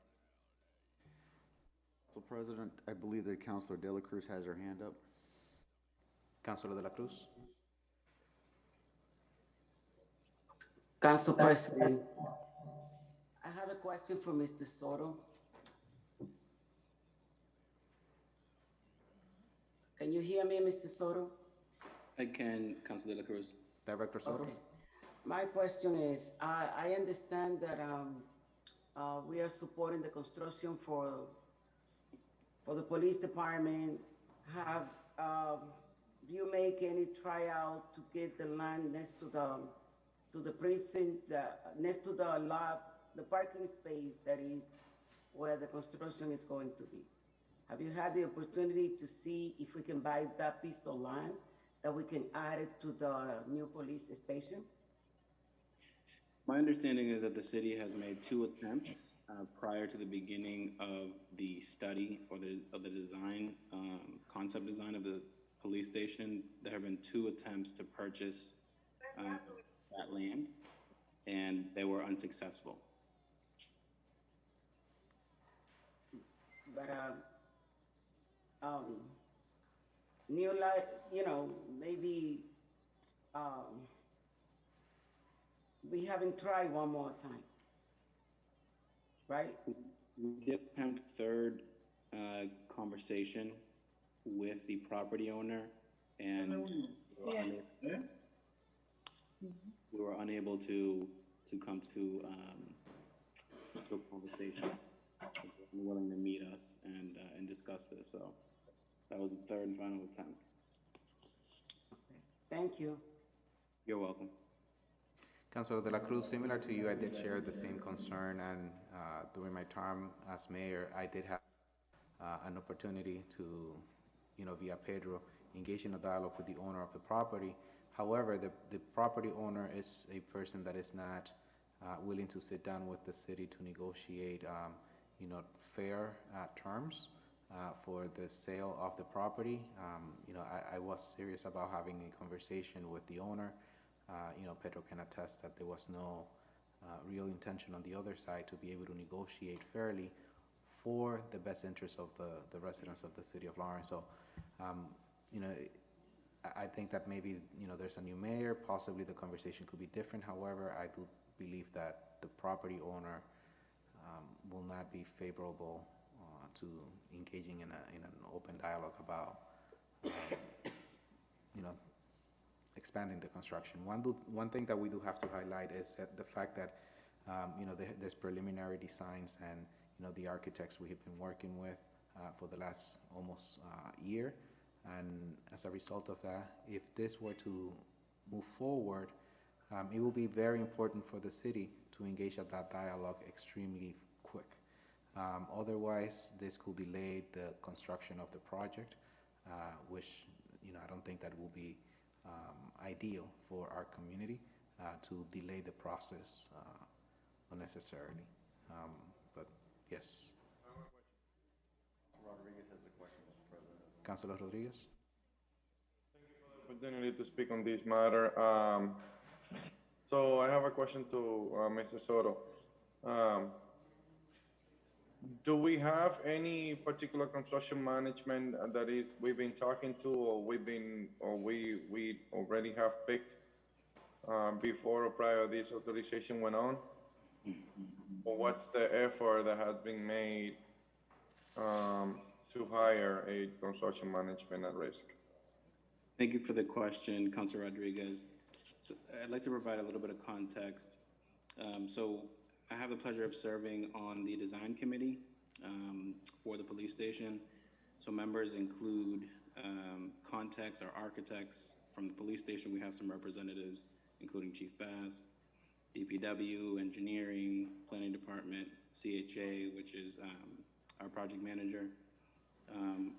Council President, I believe that Councilor De La Cruz has her hand up. Councilor De La Cruz? Council President, I have a question for Mr. Soto. Can you hear me, Mr. Soto? I can, Councilor De La Cruz. Director Soto? Okay. My question is, I understand that we are supporting the construction for the police department. Have you make any tryout to get the land next to the precinct, next to the lot, the parking space that is where the construction is going to be? Have you had the opportunity to see if we can buy that piece of land that we can add it to the new police station? My understanding is that the city has made 2 attempts prior to the beginning of the study or the design, concept design of the police station. There have been 2 attempts to purchase that land, and they were unsuccessful. But new light, maybe we haven't tried one more time, right? We did attempt 3rd conversation with the property owner, and we were unable to come to a conversation. They were willing to meet us and discuss this, so that was the 3rd and final attempt. Thank you. You're welcome. Councilor De La Cruz, similar to you, I did share the same concern, and during my term as mayor, I did have an opportunity to, via Pedro, engage in a dialogue with the owner of the property. However, the property owner is a person that is not willing to sit down with the city to negotiate, fair terms for the sale of the property. I was serious about having a conversation with the owner. Pedro can attest that there was no real intention on the other side to be able to negotiate fairly for the best interest of the residents of the city of Lawrence. So, you know, I think that maybe, you know, there's a new mayor, possibly the conversation could be different. However, I do believe that the property owner will not be favorable to engaging in an open dialogue about, you know, expanding the construction. One thing that we do have to highlight is that the fact that, you know, there's preliminary designs and, you know, the architects we have been working with for the last almost year. And as a result of that, if this were to move forward, it will be very important for the city to engage at that dialogue extremely quick. Otherwise, this could delay the construction of the project, which, you know, I don't think that will be ideal for our community to delay the process unnecessarily. But yes. Rodriguez has a question, Mr. President. Councilor Rodriguez? Opportunity to speak on this matter. So I have a question to Mr. Soto. Do we have any particular construction management that we've been talking to, or we already have picked before or prior this authorization went on? Or what's the effort that has been made to hire a construction management at risk? Thank you for the question, Councilor Rodriguez. So I'd like to provide a little bit of context. So I have the pleasure of serving on the design committee for the police station. So members include contacts or architects from the police station. We have some representatives, including Chief Bass, DPW, engineering, planning department, CHA, which is our project manager,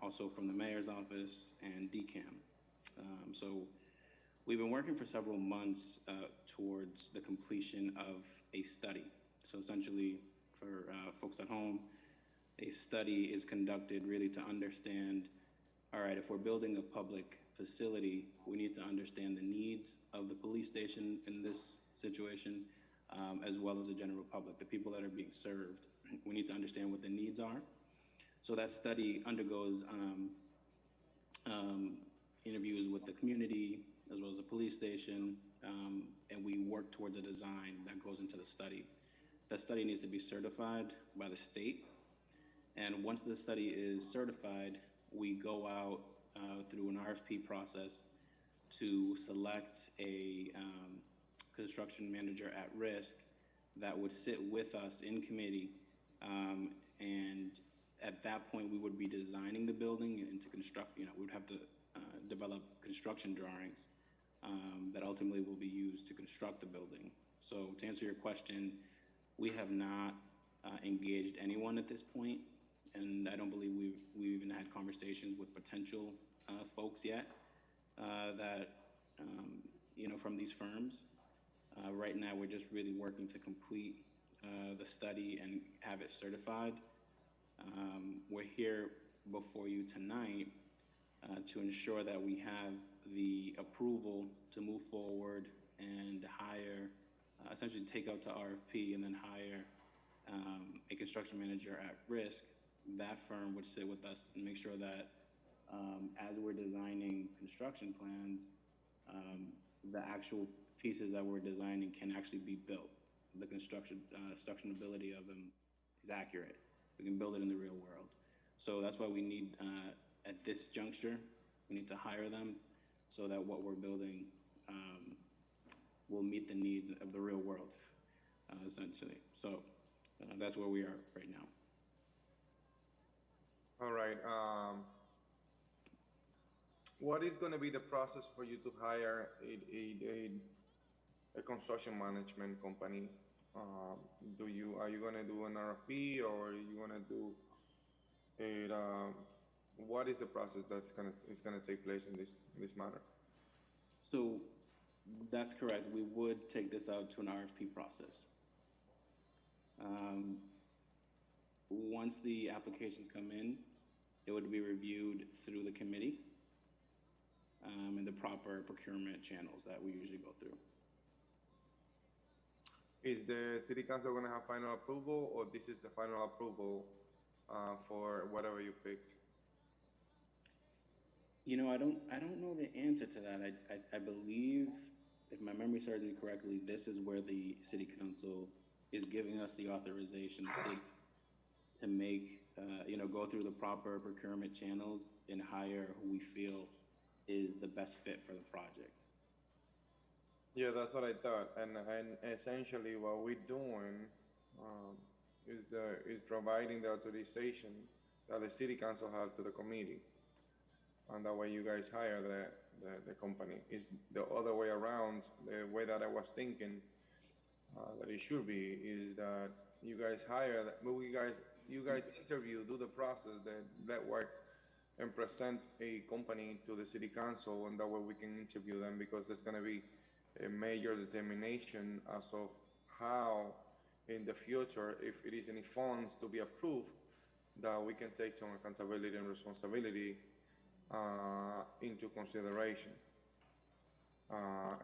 also from the mayor's office, and DCAM. So we've been working for several months towards the completion of a study. So essentially, for folks at home, a study is conducted really to understand, all right, if we're building a public facility, we need to understand the needs of the police station in this situation, as well as the general public, the people that are being served. We need to understand what the needs are. So that study undergoes interviews with the community, as well as the police station, and we work towards a design that goes into the study. That study needs to be certified by the state, and once the study is certified, we go out through an RFP process to select a construction manager at risk that would sit with us in committee, and at that point we would be designing the building and to construct, you know, we would have to develop construction drawings that ultimately will be used to construct the building. So to answer your question, we have not engaged anyone at this point, and I don't believe we've even had conversations with potential folks yet that, you know, from these firms. Right now, we're just really working to complete the study and have it certified. We're here before you tonight to ensure that we have the approval to move forward and hire, essentially take out to RFP and then hire a construction manager at risk. That firm would sit with us and make sure that as we're designing construction plans, the actual pieces that we're designing can actually be built. The constructionability of them is accurate. We can build it in the real world. So that's why we need, at this juncture, we need to hire them so that what we're building will meet the needs of the real world, essentially. So that's where we are right now. All right. What is going to be the process for you to hire a construction management company? Are you going to do an RFP, or are you going to do it? What is the process that's going to take place in this matter? So that's correct. We would take this out to an RFP process. Once the applications come in, it would be reviewed through the committee and the proper procurement channels that we usually go through. Is the city council gonna have final approval, or this is the final approval for whatever you picked? You know, I don't know the answer to that. I believe, if my memory serves me correctly, this is where the city council is giving us the authorization to make, go through the proper procurement channels and hire who we feel is the best fit for the project. Yeah, that's what I thought, and essentially what we're doing is providing the authorization that the city council has to the committee. And that way you guys hire the company. Is the other way around, the way that I was thinking that it should be, is that you guys hire, you guys interview, do the process, that work, and present a company to the city council, and that way we can interview them, because there's gonna be a major determination as of how in the future, if it is any funds to be approved, that we can take some accountability and responsibility into consideration.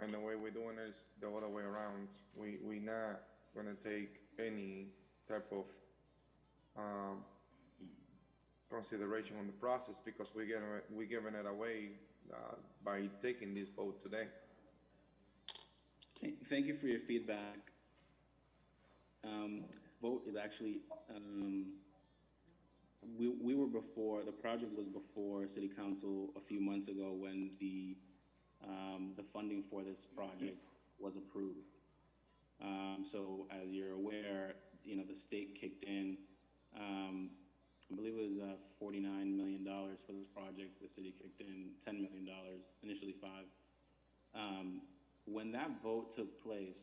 And the way we're doing it is the other way around. We're not gonna take any type of consideration on the process, because we're giving it away by taking this vote today. Thank you for your feedback. Vote is actually, we were before, the project was before city council a few months ago when the funding for this project was approved. So as you're aware, the state kicked in, I believe it was $49 million for this project. The city kicked in $10 million, initially $5 million. When that vote took place,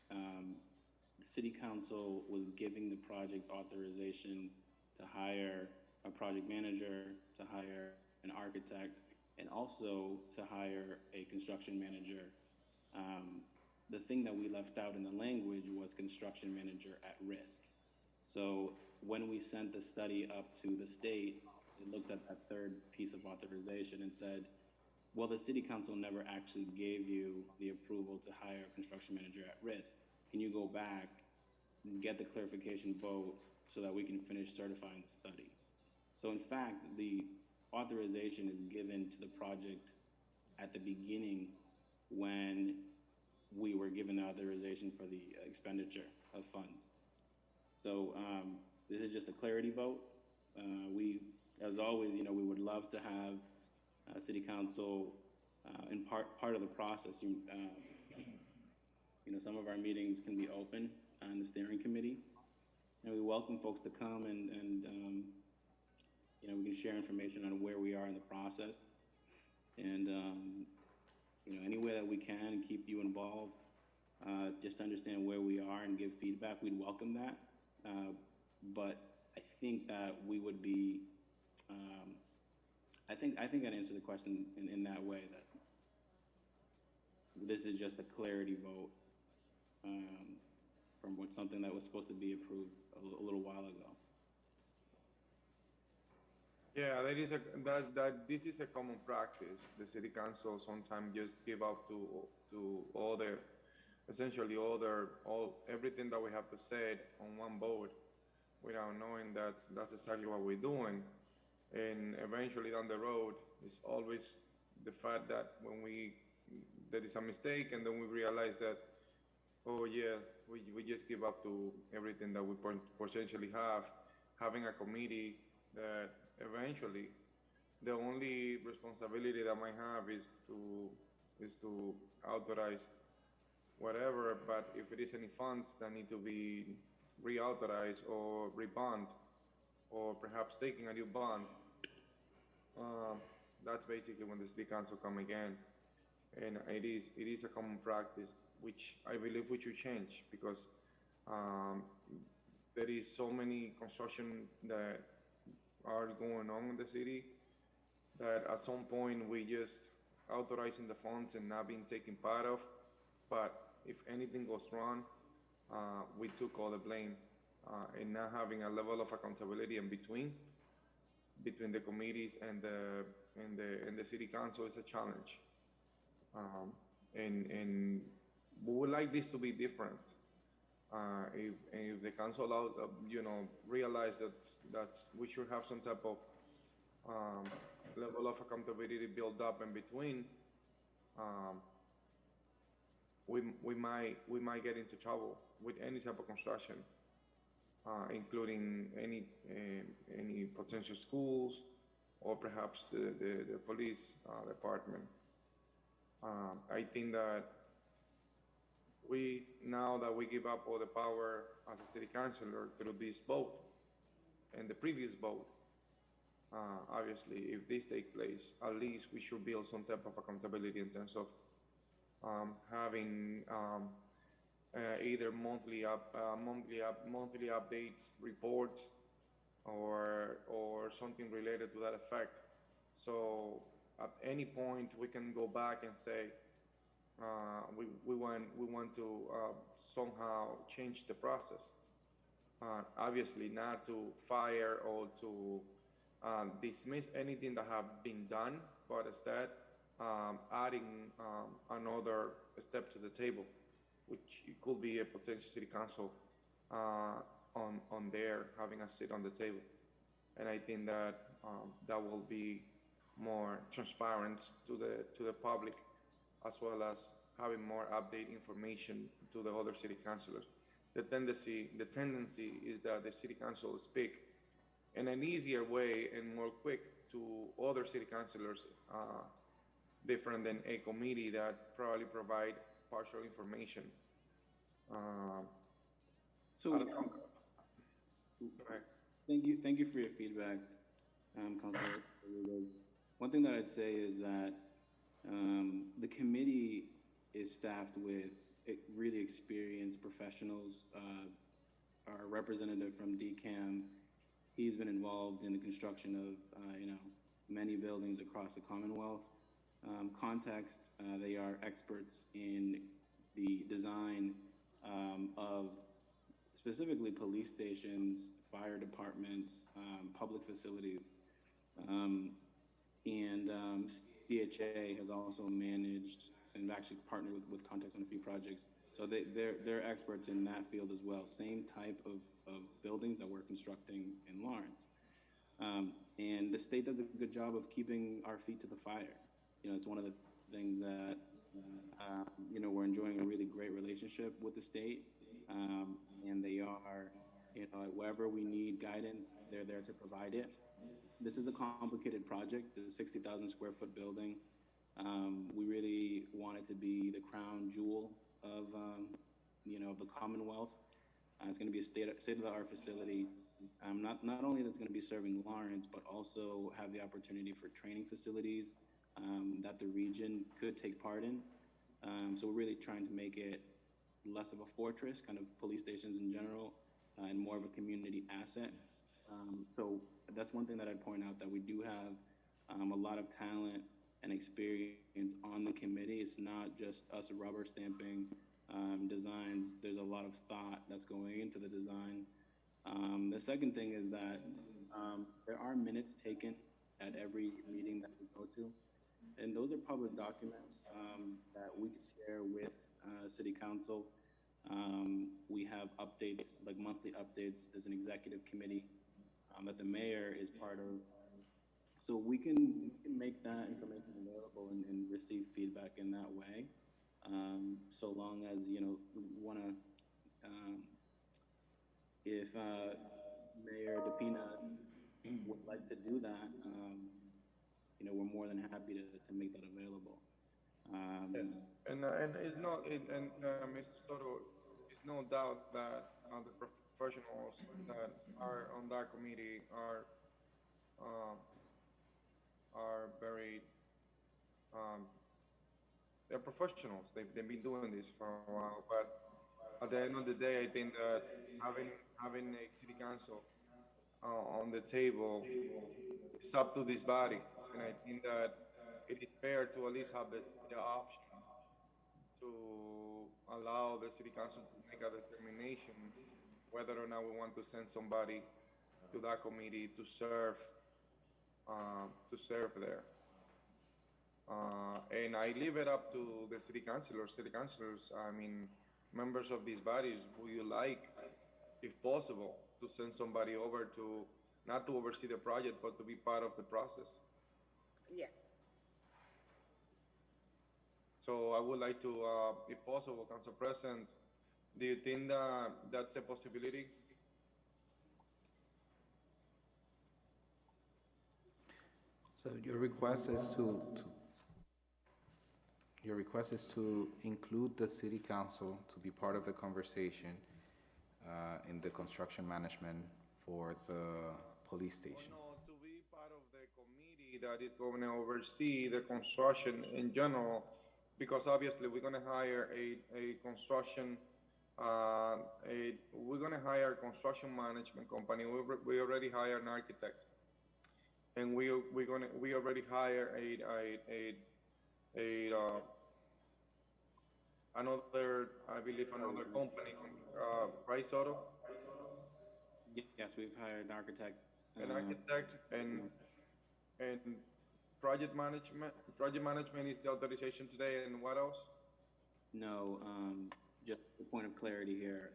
the city council was giving the project authorization to hire a project manager, to hire an architect, and also to hire a construction manager. The thing that we left out in the language was construction manager at risk. So when we sent the study up to the state, it looked at that third piece of authorization and said, well, the city council never actually gave you the approval to hire a construction manager at risk. Can you go back and get the clarification vote so that we can finish certifying the study? So in fact, the authorization is given to the project at the beginning when we were given the authorization for the expenditure of funds. So this is just a clarity vote. We, as always, we would love to have city council in part of the process. Some of our meetings can be open on the steering committee, and we welcome folks to come and we can share information on where we are in the process, and any way that we can keep you involved, just to understand where we are and give feedback. We'd welcome that, but I think that we would be. I think I'd answer the question in that way, that this is just a clarity vote from something that was supposed to be approved a little while ago. Yeah, this is a common practice. The city council sometimes just give out to essentially everything that we have to say on one vote, without knowing that that's exactly what we're doing. And eventually down the road, it's always the fact that when there is a mistake, and then we realize that, oh yeah, we just give up to everything that we potentially have, having a committee that eventually the only responsibility that might have is to authorize whatever, but if it is any funds that need to be reauthorized or rebond, or perhaps taking a new bond, that's basically when the city council come again. And it is a common practice, which I believe we should change, because there is so many construction that are going on in the city that at some point we just authorizing the funds and not being taken part of, but if anything goes wrong, we took all the blame, and not having a level of accountability in between the committees and the city council is a challenge. And we would like this to be different. If the council allows, realize that we should have some type of level of accountability built up in between, we might get into trouble with any type of construction, including any potential schools or perhaps the police department. I think that now that we give up all the power as a city councilor through this vote and the previous vote, obviously, if this takes place, at least we should build some type of accountability in terms of having either monthly updates, reports, or something related to that effect. So at any point we can go back and say we want to somehow change the process. Obviously, not to fire or to dismiss anything that have been done, but instead adding another step to the table, which it could be a potential city council on there having a seat on the table. And I think that that will be more transparent to the public, as well as having more update information to the other city councilors. The tendency is that the city council speak in an easier way and more quick to other city councilors, different than a committee that probably provide partial information. So, thank you for your feedback, Councilor Rodriguez. One thing that I'd say is that the committee is staffed with really experienced professionals. Our representative from DCAM, he's been involved in the construction of many buildings across the Commonwealth. Context, they are experts in the design of specifically police stations, fire departments, public facilities. CHA has also managed and actually partnered with Context on a few projects. So they're experts in that field as well. Same type of buildings that we're constructing in Lawrence. And the state does a good job of keeping our feet to the fire. It's one of the things that, we're enjoying a really great relationship with the state. And they are, wherever we need guidance, they're there to provide it. This is a complicated project, the 60,000 square foot building. We really want it to be the crown jewel of, the Commonwealth. It's going to be a state-of-the-art facility. Not only that's going to be serving Lawrence, but also have the opportunity for training facilities that the region could take part in. So we're really trying to make it less of a fortress, kind of police stations in general, and more of a community asset. So that's one thing that I'd point out, that we do have a lot of talent and experience on the committee. It's not just us rubber stamping designs. There's a lot of thought that's going into the design. The second thing is that there are minutes taken at every meeting that we go to. And those are public documents that we could share with City Council. We have updates, like monthly updates. There's an executive committee that the mayor is part of. So we can make that information available and receive feedback in that way. So long as, if Mayor DePina would like to do that, we're more than happy to make that available. And it's not, Mr. Soto, it's no doubt that the professionals that are on that committee are very, they're professionals. They've been doing this for a while, but at the end of the day, I think that having a city council on the table is up to this body. And I think that it is fair to at least have the option to allow the city council to make a determination whether or not we want to send somebody to that committee to serve there. And I leave it up to the city councilors. City councilors, I mean, members of these bodies, would you like, if possible, to send somebody over to, not to oversee the project, but to be part of the process? Yes. So I would like to, if possible, Council President, do you think that that's a possibility? So your request is to include the city council to be part of the conversation in the construction management for the police station. No, to be part of the committee that is going to oversee the construction in general, because obviously we're going to hire a construction, we're going to hire a construction management company. We already hired an architect. And we already hire another, I believe, another company, Price Auto. Yes, we've hired an architect. An architect and project management. Project management is the authorization today, and what else? No, just a point of clarity here.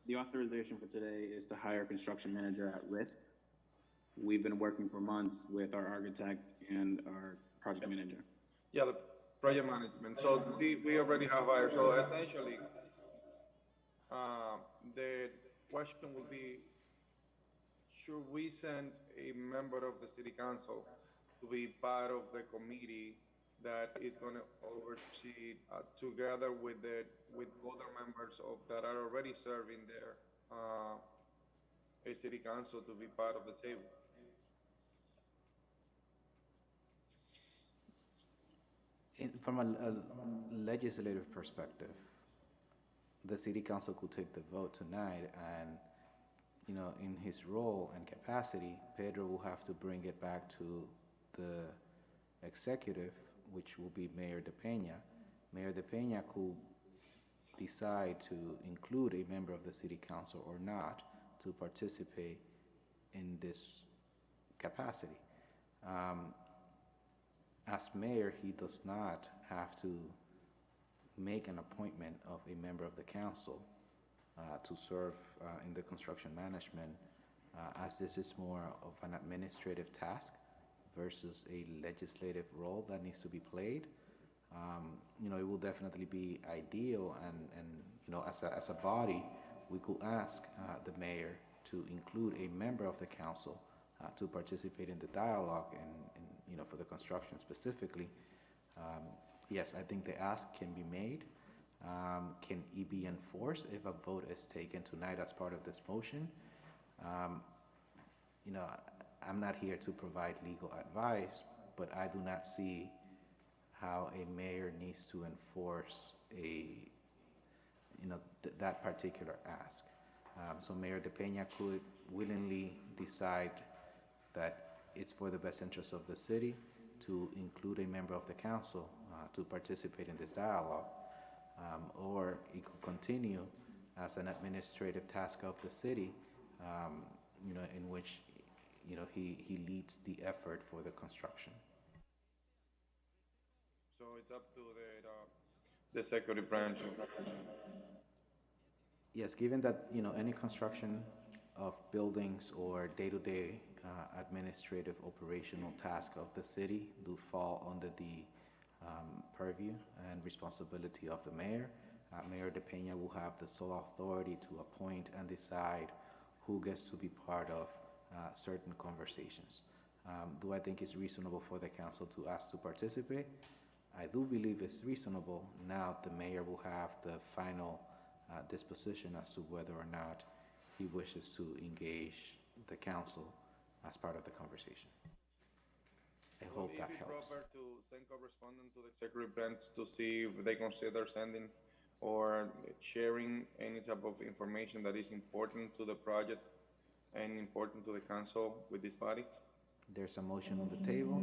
The authorization for today is to hire a construction manager at risk. We've been working for months with our architect and our project manager. Yeah, the project management. So we already have hired. So essentially, the question will be, should we send a member of the city council to be part of the committee that is going to oversee, together with other members that are already serving there, a city council to be part of the table? From a legislative perspective, the city council could take the vote tonight and, you know, in his role and capacity, Pedro will have to bring it back to the executive, which will be Mayor De Peña. Mayor De Peña could decide to include a member of the city council or not to participate in this capacity. As mayor, he does not have to make an appointment of a member of the council to serve in the construction management, as this is more of an administrative task versus a legislative role that needs to be played. You know, it will definitely be ideal, and you know, as a body, we could ask the mayor to include a member of the council to participate in the dialogue and you know, for the construction specifically. Yes, I think the ask can be made. Can it be enforced if a vote is taken tonight as part of this motion? You know, I'm not here to provide legal advice, but I do not see how a mayor needs to enforce that particular ask. So Mayor De Peña could willingly decide that it's for the best interest of the city to include a member of the council to participate in this dialogue, or it could continue as an administrative task of the city, you know, in which, you know, he leads the effort for the construction. So it's up to the executive branch. Yes, given that, you know, any construction of buildings or day-to-day administrative operational task of the city do fall under the purview and responsibility of the mayor. Mayor De Peña will have the sole authority to appoint and decide who gets to be part of certain conversations. Do I think it's reasonable for the council to ask to participate? I do believe it's reasonable. Now the mayor will have the final disposition as to whether or not he wishes to engage the council as part of the conversation. I hope that helps. Would it be proper to send correspondence to the executive branch to see if they consider sending or sharing any type of information that is important to the project and important to the council with this body? There's a motion on the table.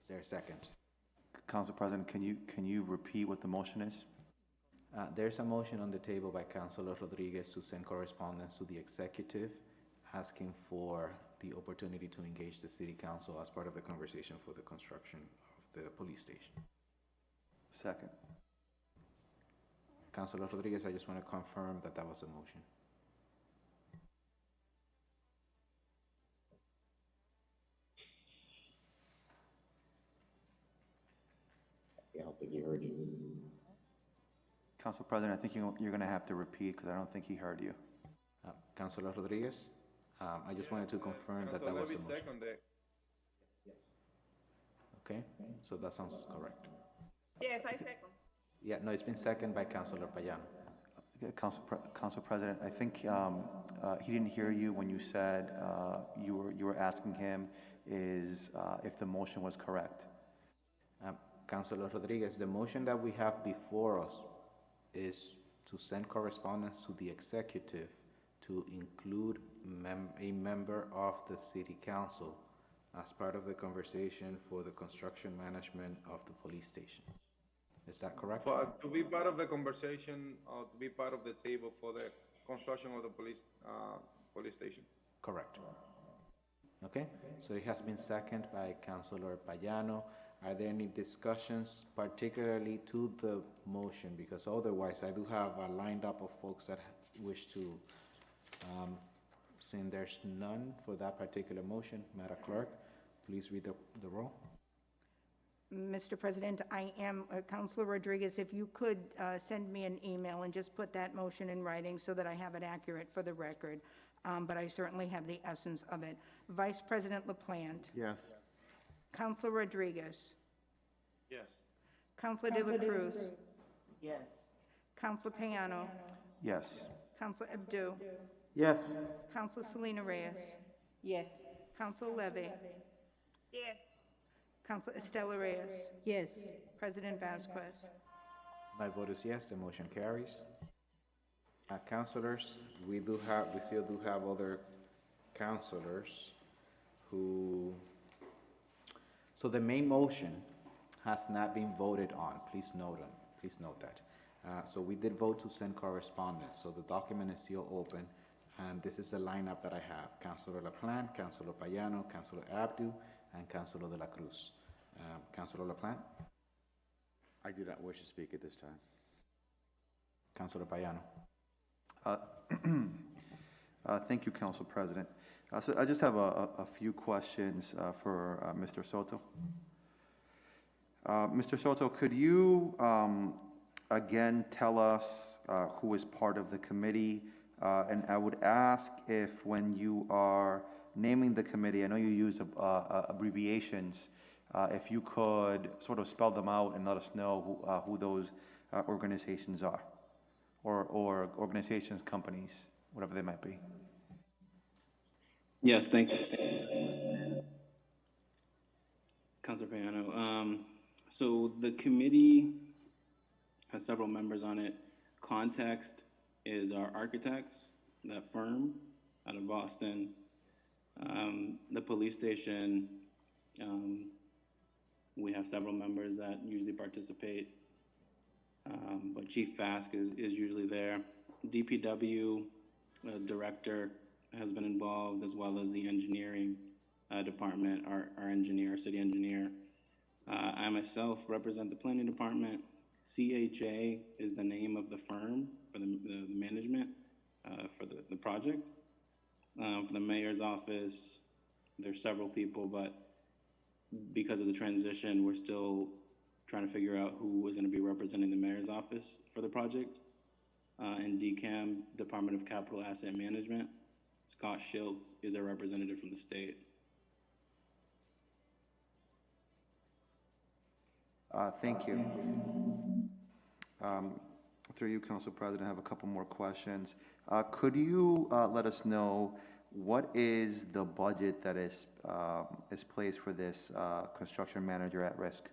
Is there a second? Council President, can you repeat what the motion is? There's a motion on the table by Councilor Rodriguez to send correspondence to the executive asking for the opportunity to engage the city council as part of the conversation for the construction of the police station. Second. Councilor Rodriguez, I just want to confirm that that was a motion. I don't think he heard you. Council President, I think you're going to have to repeat because I don't think he heard you. Councilor Rodriguez, I just wanted to confirm that that was a motion. Okay, so that sounds correct. Yes, I second. Yeah, no, it's been seconded by Councilor Payano. Council President, I think he didn't hear you when you said you were asking him if the motion was correct. Councilor Rodriguez, the motion that we have before us is to send correspondence to the executive to include a member of the city council as part of the conversation for the construction management of the police station. Is that correct? But to be part of the conversation, or to be part of the table for the construction of the police station. Correct. Okay, so it has been seconded by Councilor Payano. Are there any discussions particularly to the motion? Because otherwise, I do have a lined up of folks that wish to, since there's none for that particular motion, Madam Clerk, please read the roll. Mr. President, I am, Councilor Rodriguez, if you could send me an email and just put that motion in writing so that I have it accurate for the record, but I certainly have the essence of it. Vice President LaPlante. Yes. Councilor Rodriguez. Yes. Councilor De La Cruz. Yes. Councilor Payano. Yes. Councilor Abdu. Yes. Councilor Selena Reyes. Yes. Councilor Levy. Yes. Councilor Estela Reyes. Yes. President Vasquez. My vote is yes, the motion carries. Councilors, we still do have other councilors who, so the main motion has not been voted on. Please note that. So we did vote to send correspondence, so the document is still open, and this is the lineup that I have. Councilor LaPlante, Councilor Payano, Councilor Abdu, and Councilor De La Cruz. Councilor LaPlante? I do not wish to speak at this time. Councilor Payano? Thank you, Council President. So I just have a few questions for Mr. Soto. Mr. Soto, could you again tell us who is part of the committee? And I would ask if when you are naming the committee, I know you use abbreviations, if you could sort of spell them out and let us know who those organizations are, or organizations, companies, whatever they might be. Yes, thank you. Councilor Payano. So the committee has several members on it. Context is our architects, that firm out of Boston. The police station, we have several members that usually participate, but Chief Fask is usually there. DPW director has been involved, as well as the engineering department, our engineer, city engineer. I myself represent the planning department. CHA is the name of the firm for the management for the project. For the mayor's office, there's several people, but because of the transition, we're still trying to figure out who is going to be representing the mayor's office for the project. And DCAM, Department of Capital Asset Management, Scott Schiltz is a representative from the state. Thank you. Through you, Council President, I have a couple more questions. Could you let us know what is the budget that is placed for this construction manager at risk?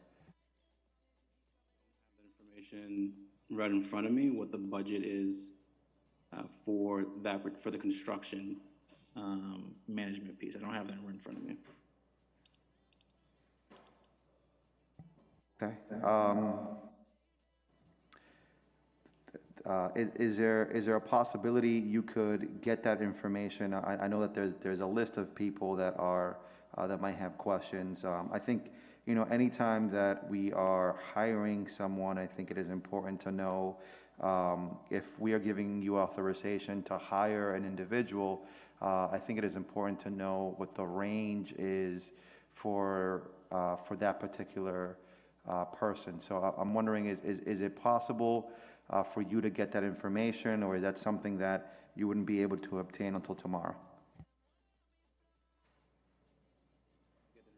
I have that information right in front of me, what the budget is for the construction management piece. I don't have that right in front of me. Okay. Is there a possibility you could get that information? I know that there's a list of people that that might have questions. I think, anytime that we are hiring someone, I think it is important to know If we are giving you authorization to hire an individual, I think it is important to know what the range is for that particular person. So I'm wondering, is it possible for you to get that information, or is that something that you wouldn't be able to obtain until tomorrow?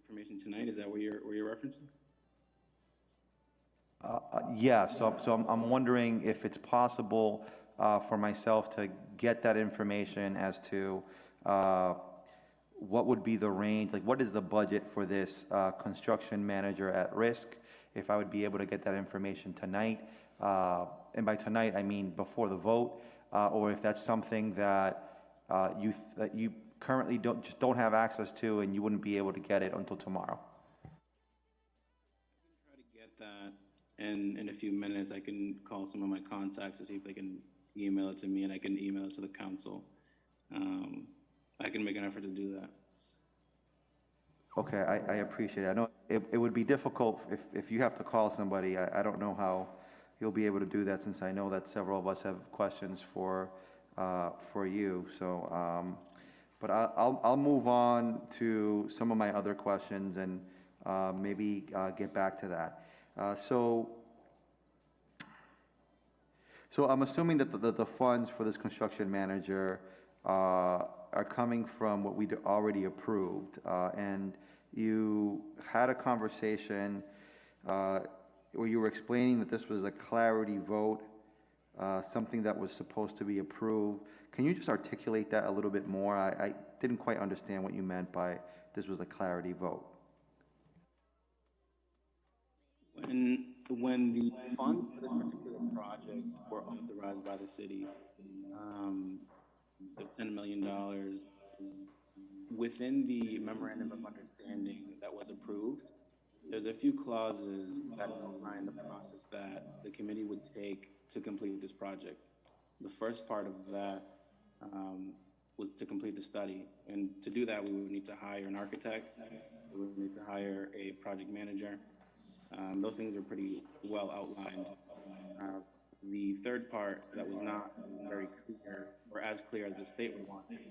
Information tonight, is that what you're referencing? Yeah, so I'm wondering if it's possible for myself to get that information as to what would be the range, like what is the budget for this construction manager at risk, if I would be able to get that information tonight. And by tonight, I mean before the vote, or if that's something that you currently don't have access to and you wouldn't be able to get it until tomorrow. Try to get that, and in a few minutes, I can call some of my contacts to see if they can email it to me, and I can email it to the council. I can make an effort to do that. Okay, I appreciate it. I know it would be difficult if you have to call somebody. I don't know how you'll be able to do that, since I know that several of us have questions for you. So, but I'll move on to some of my other questions and maybe get back to that. So I'm assuming that the funds for this construction manager are coming from what we'd already approved, and you had a conversation where you were explaining that this was a clarity vote, something that was supposed to be approved. Can you just articulate that a little bit more? I didn't quite understand what you meant by this was a clarity vote. When the funds for this particular project were authorized by the city, the $10 million, within the memorandum of understanding that was approved, there's a few clauses that outline the process that the committee would take to complete this project. The first part of that was to complete the study. And to do that, we would need to hire an architect, we would need to hire a project manager. Those things are pretty well outlined. The third part that was not very clear, or as clear as the state would want it,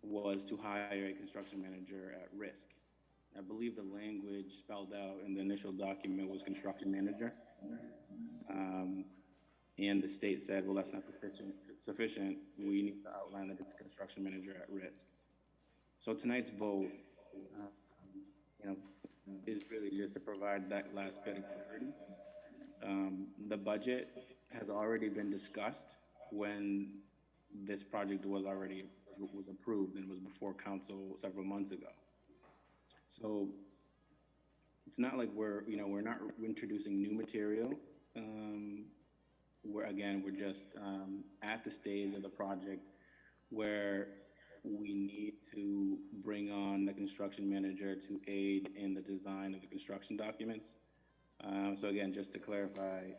was to hire a construction manager at risk. I believe the language spelled out in the initial document was construction manager. And the state said, well, that's not sufficient. We need to outline that it's construction manager at risk. So tonight's vote, is really just to provide that last bit of clarity. The budget has already been discussed when this project was approved and was before council several months ago. So it's not like we're not introducing new material. We're just at the stage of the project where we need to bring on the construction manager to aid in the design of the construction documents. So again, just to clarify,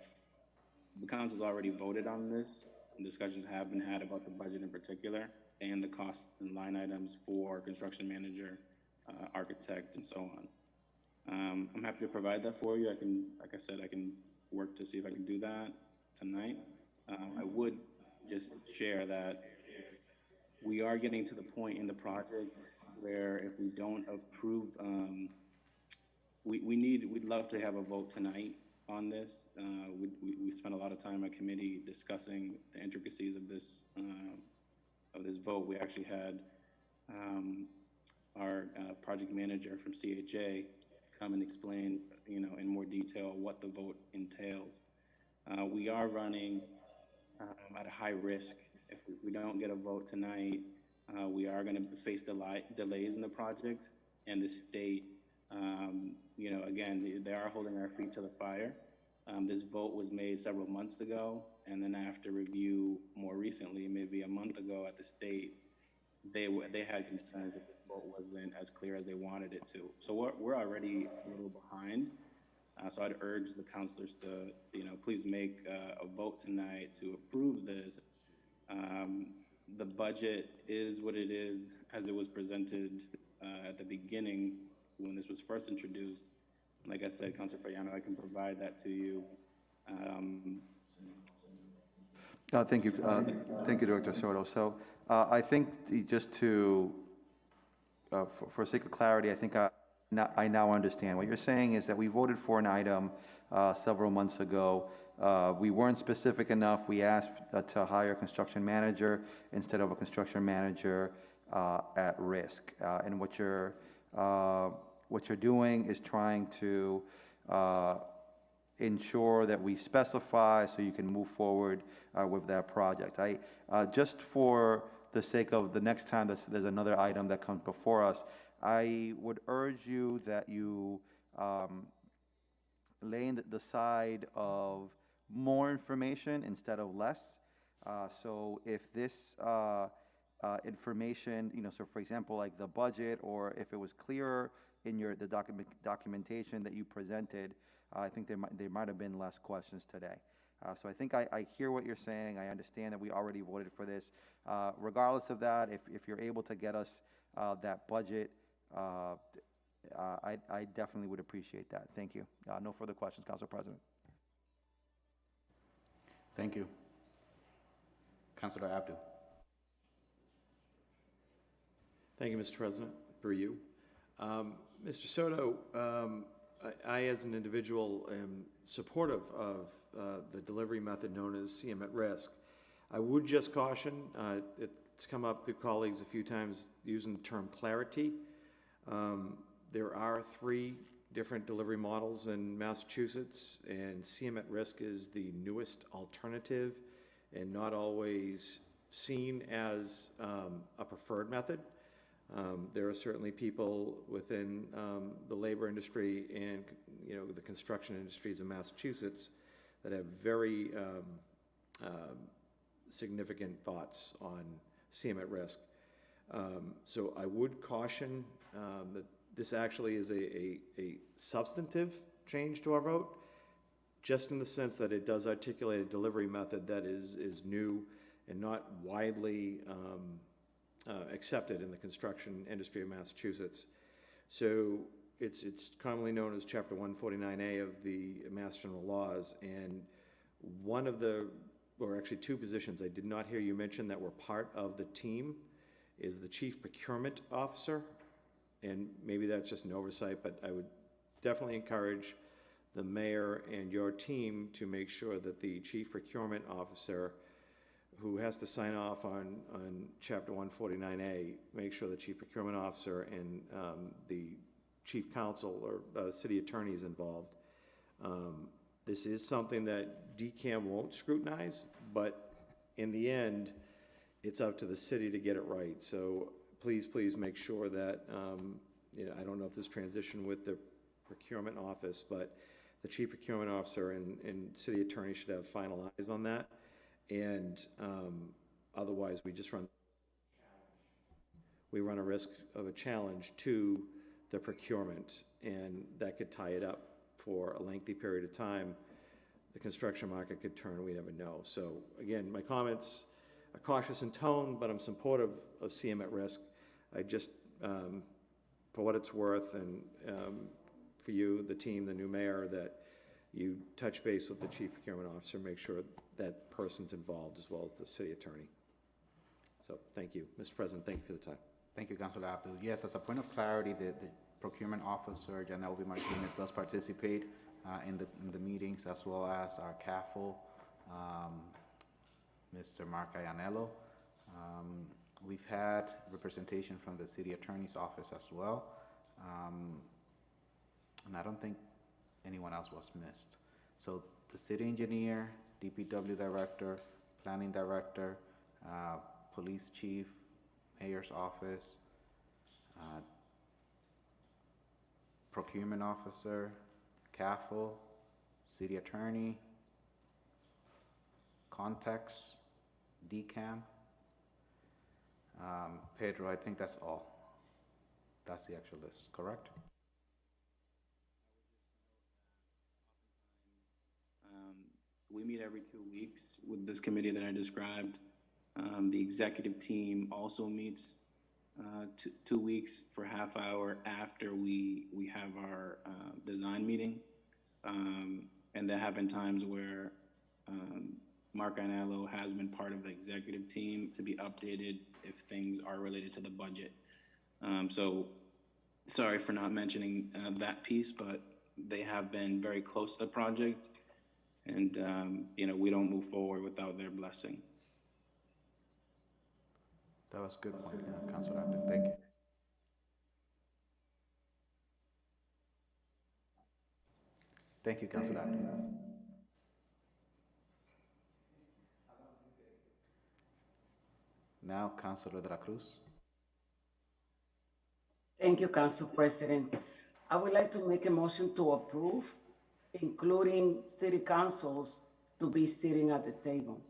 the council's already voted on this. Discussions have been had about the budget in particular and the costs and line items for construction manager, architect, and so on. I'm happy to provide that for you. Like I said, I can work to see if I can do that tonight. I would just share that we are getting to the point in the project where if we don't approve, we'd love to have a vote tonight on this. We spent a lot of time at committee discussing the intricacies of this vote. We actually had our project manager from CHA come and explain, in more detail what the vote entails. We are running at a high risk. If we don't get a vote tonight, we are going to face delays in the project, and the state, again, they are holding our feet to the fire. This vote was made several months ago, and then after review more recently, maybe a month ago at the state, they had concerns that this vote wasn't as clear as they wanted it to. So we're already a little behind. So I'd urge the councilors to, please make a vote tonight to approve this. The budget is what it is as it was presented at the beginning when this was first introduced. Like I said, Councilor Payano, I can provide that to you. Thank you, Director Soto. So I think just to, for sake of clarity, I think I now understand. What you're saying is that we voted for an item several months ago. We weren't specific enough. We asked to hire a construction manager instead of a construction manager at risk. And what you're doing is trying to ensure that we specify so you can move forward with that project. Just for the sake of the next time there's another item that comes before us, I would urge you that you lay in the side of more information instead of less. So if this information, so for example, like the budget, or if it was clearer in the documentation that you presented, I think there might have been less questions today. So I think I hear what you're saying. I understand that we already voted for this. Regardless of that, if you're able to get us that budget, I definitely would appreciate that. Thank you. No further questions, Council President. Thank you. Councilor Abdu. Thank you, Mr. President, through you. Mr. Soto, I, as an individual, am supportive of the delivery method known as CM at risk. I would just caution, it's come up through colleagues a few times using the term clarity. There are 3 different delivery models in Massachusetts, and CM at risk is the newest alternative and not always seen as a preferred method. There are certainly people within the labor industry and the construction industries in Massachusetts that have very significant thoughts on CM at risk. So I would caution that this actually is a substantive change to our vote, just in the sense that it does articulate a delivery method that is new and not widely accepted in the construction industry of Massachusetts. So it's commonly known as Chapter 149A of the Mass General Laws, and one of the, or actually 2 positions I did not hear you mention that were part of the team is the Chief Procurement Officer, and maybe that's just an oversight, but I would definitely encourage the mayor and your team to make sure that the Chief Procurement Officer, who has to sign off on Chapter 149A, make sure the Chief Procurement Officer and the Chief Counsel or City Attorney is involved. This is something that DCAM won't scrutinize, but in the end, it's up to the city to get it right. So please make sure that, I don't know if this transition with the procurement office, but the Chief Procurement Officer and City Attorney should have final eyes on that. And otherwise, we run a risk of a challenge to the procurement, and that could tie it up for a lengthy period of time. The construction market could turn, we never know. So again, my comments are cautious in tone, but I'm supportive of CM at risk. I just, for what it's worth, and for you, the team, the new mayor, that you touch base with the Chief Procurement Officer, make sure that person's involved as well as the City Attorney. So thank you. Mr. President, thank you for the time. Thank you, Councilor Abdu. Yes, as a point of clarity, the Procurement Officer, NOV Martinez, does participate in the meetings, as well as our CAFO, Mr. Mark Ianello. We've had representation from the City Attorney's Office as well. And I don't think anyone else was missed. So the City Engineer, DPW Director, Planning Director, Police Chief, Mayor's Office, Procurement Officer, CAFO, City Attorney, Context, DCAM. Pedro, I think that's all. That's the actual list, correct? We meet every 2 weeks with this committee that I described. The executive team also meets 2 weeks for half hour after we have our design meeting. And there have been times where Mark Anello has been part of the executive team to be updated if things are related to the budget. So sorry for not mentioning that piece, but they have been very close to the project, and we don't move forward without their blessing. That was a good point, Councilor Upton. Thank you. Thank you, Councilor Upton. Now, Councilor de la Cruz. Thank you, Council President. I would like to make a motion to approve, including city councils to be sitting at the table.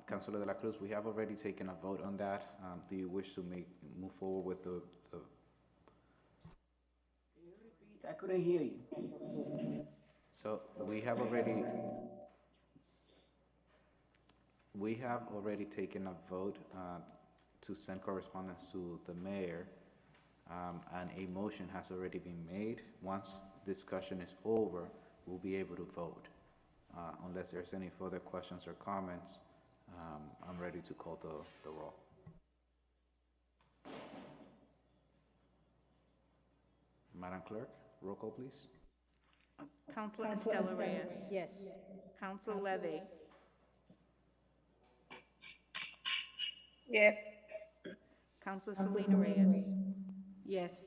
Councilor de la Cruz, we have already taken a vote on that. Do you wish to move forward with the? Can you repeat? I couldn't hear you. So we have already taken a vote to send correspondence to the mayor, and a motion has already been made. Once discussion is over, we'll be able to vote. Unless there's any further questions or comments, I'm ready to call the roll. Madam Clerk, roll call, please. Councilor Estela Reyes. Yes. Councilor Levy. Yes. Councilor Selena Reyes. Yes.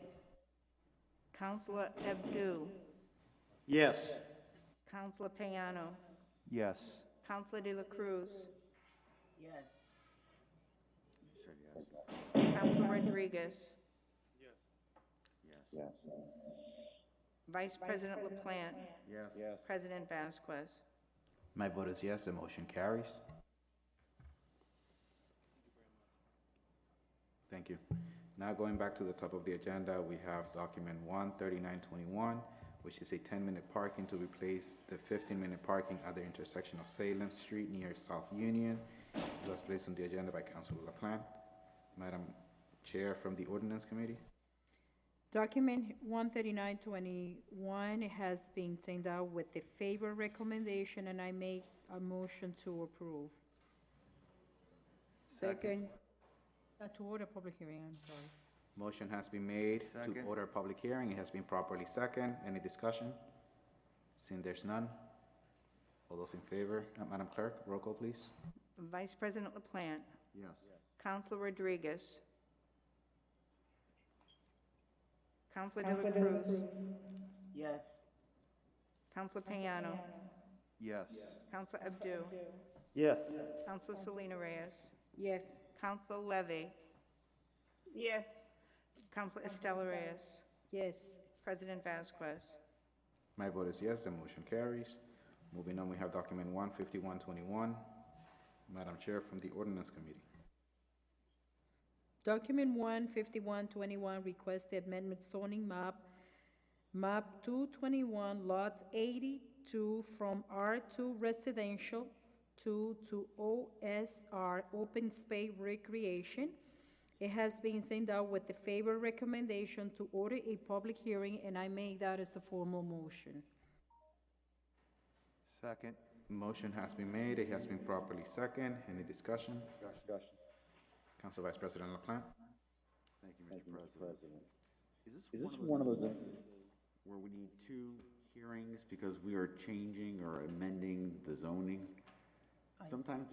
Councilor Abdu. Yes. Councilor Payano. Yes. Councilor De La Cruz. Yes. Councilor Rodriguez. Yes. Vice President LaPlante. Yes. President Vasquez. My vote is yes, the motion carries. Thank you. Now going back to the top of the agenda, we have document 13921, which is a 10-minute parking to replace the 15-minute parking at the intersection of Salem Street near South Union. It was placed on the agenda by Councilor LaPlante. Madam Chair from the Ordinance Committee. Document 13921 has been sent out with the favor recommendation, and I make a motion to approve. Second. To order public hearing, I'm sorry. Motion has been made to Second. order a public hearing. It has been properly second. Any discussion? Seeing there's none. All those in favor? Madam Clerk, roll call, please. Vice President LaPlante. Yes. Councilor Rodriguez. Councilor De La Cruz. Yes. Councilor Payano. Yes. Councilor Abdu. Yes. Councilor Selena Reyes. Yes. Councilor Levy. Yes. Councilor Estela Reyes. Yes. President Vasquez. My vote is yes, the motion carries. Moving on, we have document 15121. Madam Chair from the Ordinance Committee. Document 15121 requests the amendment zoning map 221, lot 82 from R2 residential to OSR, open space recreation. It has been sent out with the favor recommendation to order a public hearing, and I make that as a formal motion. Second. Motion has been made. It has been properly second. Any discussion? Council Vice President LaPlante. Thank you, Mr. President. Is this one of those instances where we need two hearings because we are changing or amending the zoning? Sometimes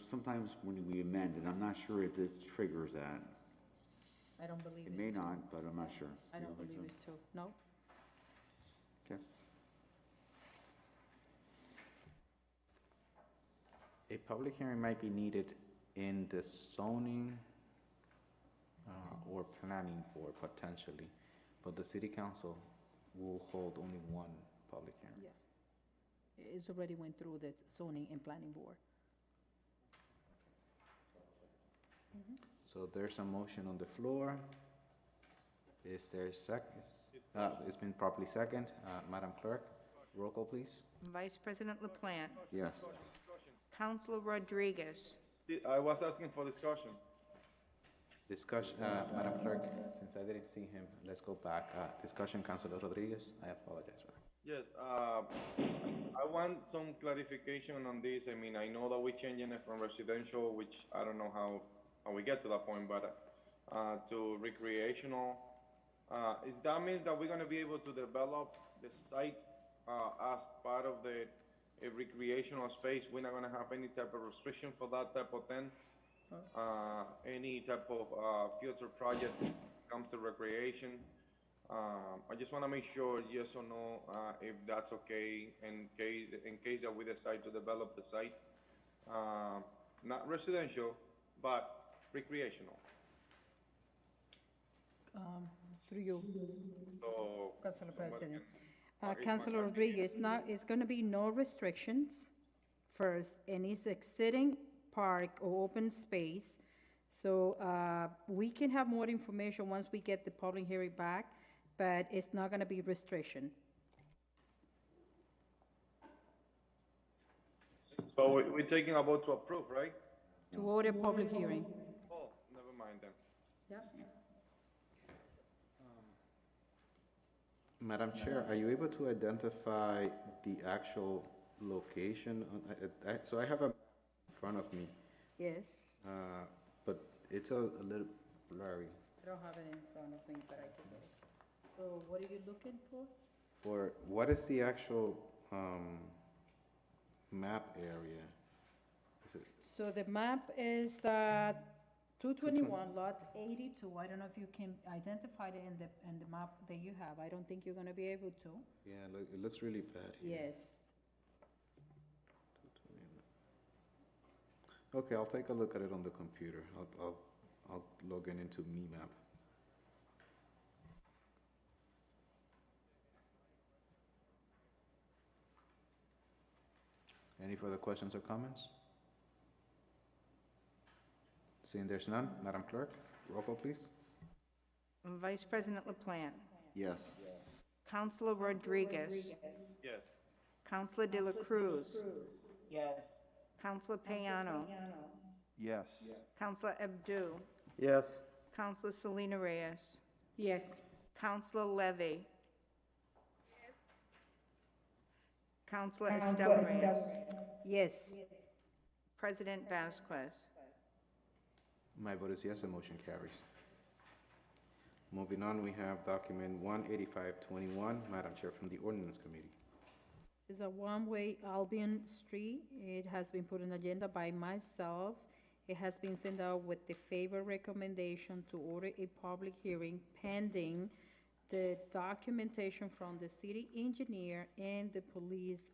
sometimes when we amend, and I'm not sure if this triggers that. I don't believe It it's may two. not, but I'm not sure. I You don't think believe so? it's two. No? Okay. A public hearing might be needed in the zoning or planning board potentially, but the city council will hold only one public hearing. Yeah. It's already went through the zoning and planning board. So there's a motion on the floor. Is there a second? It's been properly second. Madam Clerk, roll call, please. Vice President LaPlante. Yes. Councilor Rodriguez. I was asking for discussion. Discussion, Madam Clerk, since I didn't see him, let's go back. Discussion, Councilor Rodriguez. I apologize for that. Yes, I want some clarification on this. I mean, I know that we're changing it from residential, which I don't know how we get to that point, but to recreational. Is that mean that we're gonna be able to develop the site as part of the recreational space? We're not gonna have any type of restriction for that type of thing? Any type of future project comes to recreation? I just wanna make sure, yes or no, if that's okay in case that we decide to develop the site. Not residential, but recreational. Through you, So. Councilor somebody President. can- Councilor Rodriguez, now, it's gonna be no restrictions first, and it's exiting park or open space. So, we can have more information once we get the public hearing back, but it's not gonna be restriction. So we're taking a vote to approve, right? To order public hearing. Oh, never mind then. Yep. Madam Chair, are you able to identify the actual location? So I have a in front of me, Yes, but it's a little blurry. I don't have it in front of me, but I can get it. So what are you looking for? For, what is the actual map area? Is it, So the map is 221, lot 82. I don't know if you can identify it in the map that you have. I don't think you're going to be able to. yeah, look, it looks really bad here. Yes. Okay, I'll take a look at it on the computer. I'll log in into MeMap. Any further questions or comments? Seeing there's none, Madam Clerk, roll call, please. Vice President LaPlante. Yes. Councilor Rodriguez. Yes. Councilor De La Cruz. Yes. Councilor Payano. Yes. Councilor Abdu. Yes. Councilor Selena Reyes. Yes. Councilor Levy. Yes. Councilor Estelle Reyes. Yes. President Vasquez. My vote is yes, the motion carries. Moving on, we have document 18521, Madam Chair, from the Ordinance Committee. It's a one-way Albion Street. It has been put on agenda by myself. It has been sent out with the favor recommendation to order a public hearing pending the documentation from the city engineer and the police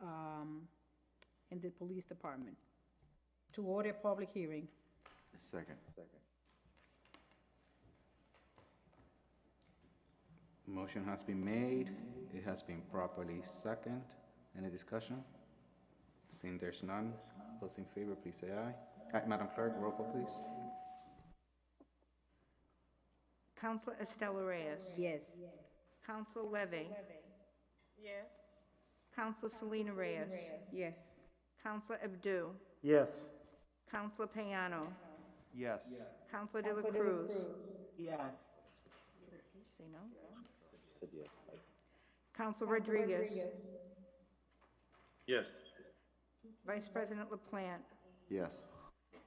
department. To order a public hearing. Second. Motion has been made. It has been properly second. Any discussion? Seeing there's none, those in favor, please say aye. Madam Clerk, roll call, please. Councilor Estelle Reyes. Yes. Councilor Levy. Yes. Councilor Selena Reyes. Yes. Councilor Abdu. Yes. Councilor Payano. Yes. Councilor De La Cruz. Yes. Say no? Councilor Rodriguez. Yes. Vice President LaPlante. Yes.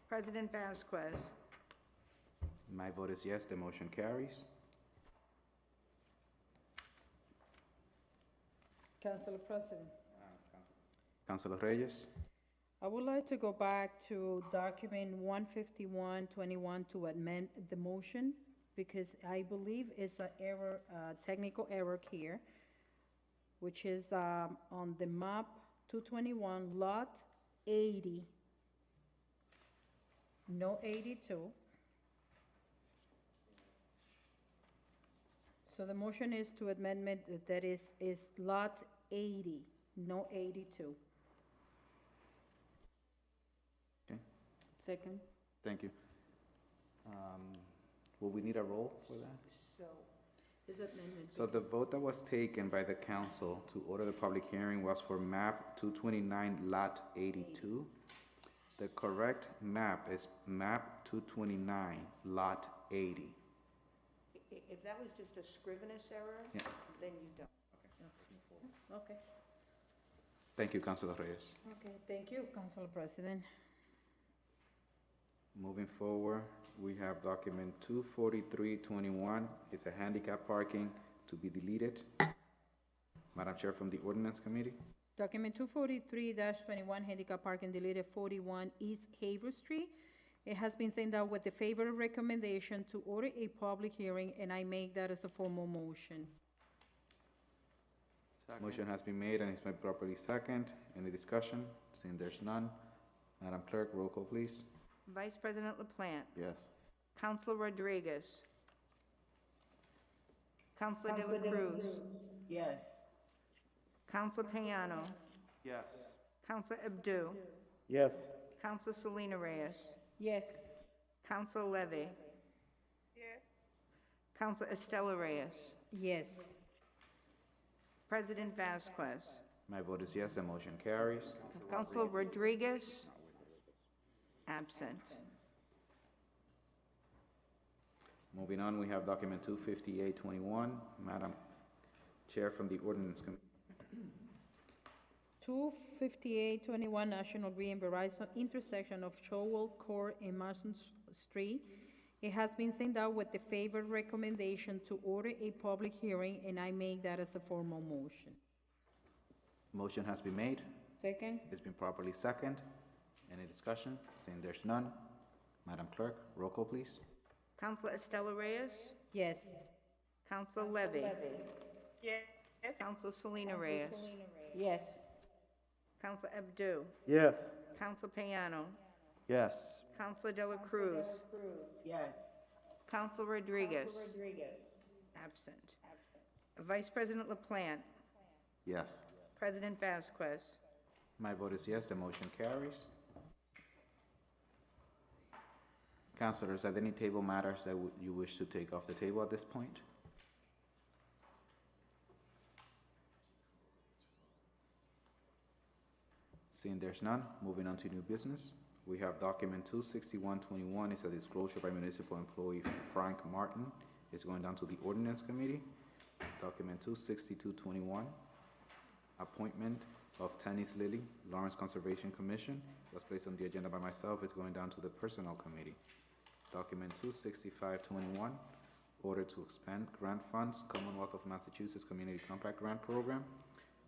President Vasquez. My vote is yes, the motion carries. Councilor President. Councilor Reyes? I would like to go back to document 15121 to amend the motion, because I believe it's an error, technical error here, which is on the map 221, lot 80, no 82. So the motion is to amendment that is lot 80, no 82. Okay, Second. thank you. Will we need a roll for that? So, is amendment. So the vote that was taken by the council to order the public hearing was for map 229, lot 82. The correct map is map 229, lot 80. If that was just a scrivener's error, Yeah. then you don't. Okay. Thank you, Councilor Reyes. Okay, thank you, Council President. Moving forward, we have document 24321. It's a handicap parking to be deleted. Madam Chair from the Ordinance Committee. Document 243-21, handicap parking deleted 41 East Haver Street. It has been sent out with the favorable recommendation to order a public hearing, and I make that as a formal motion. Motion has been made and it's been properly second. Any discussion? Seeing there's none. Madam Clerk, roll call, please. Vice President LaPlante. Yes. Councilor Rodriguez. Councilor De La Cruz. Yes. Councilor Payano. Yes. Councilor Abdu. Yes. Councilor Selena Reyes. Yes. Councilor Levy. Yes. Councilor Estela Reyes. Yes. President Vasquez. My vote is yes, the motion carries. Councilor Rodriguez. Absent. Moving on, we have document 25821. Madam Chair from the Ordinance Committee. 25821 National Grid and Verizon intersection of Chowell Court and Marston Street. It has been sent out with the favored recommendation to order a public hearing, and I make that as a formal motion. Motion has been made. Second? It's been properly second. Any discussion? Seeing there's none. Madam Clerk, roll call, please. Councilor Estela Reyes. Yes. Councilor Levy. Yes. Councilor Selena Reyes. Yes. Councilor Abdu. Yes. Councilor Payano. Yes. Councilor De La Cruz. Yes. Councilor Rodriguez. Absent. Vice President LaPlante. Yes. President Vasquez. My vote is yes, the motion carries. Councilors, are there any table matters that you wish to take off the table at this point? Seeing there's none, moving on to new business. We have document 26121. It's a disclosure by municipal employee Frank Martin. It's going down to the Ordinance Committee. Document 26221, appointment of Tanis Lilly, Lawrence Conservation Commission, was placed on the agenda by myself. It's going down to the Personnel Committee. Document 26521, order to expand grant funds, Commonwealth of Massachusetts Community Compact Grant Program.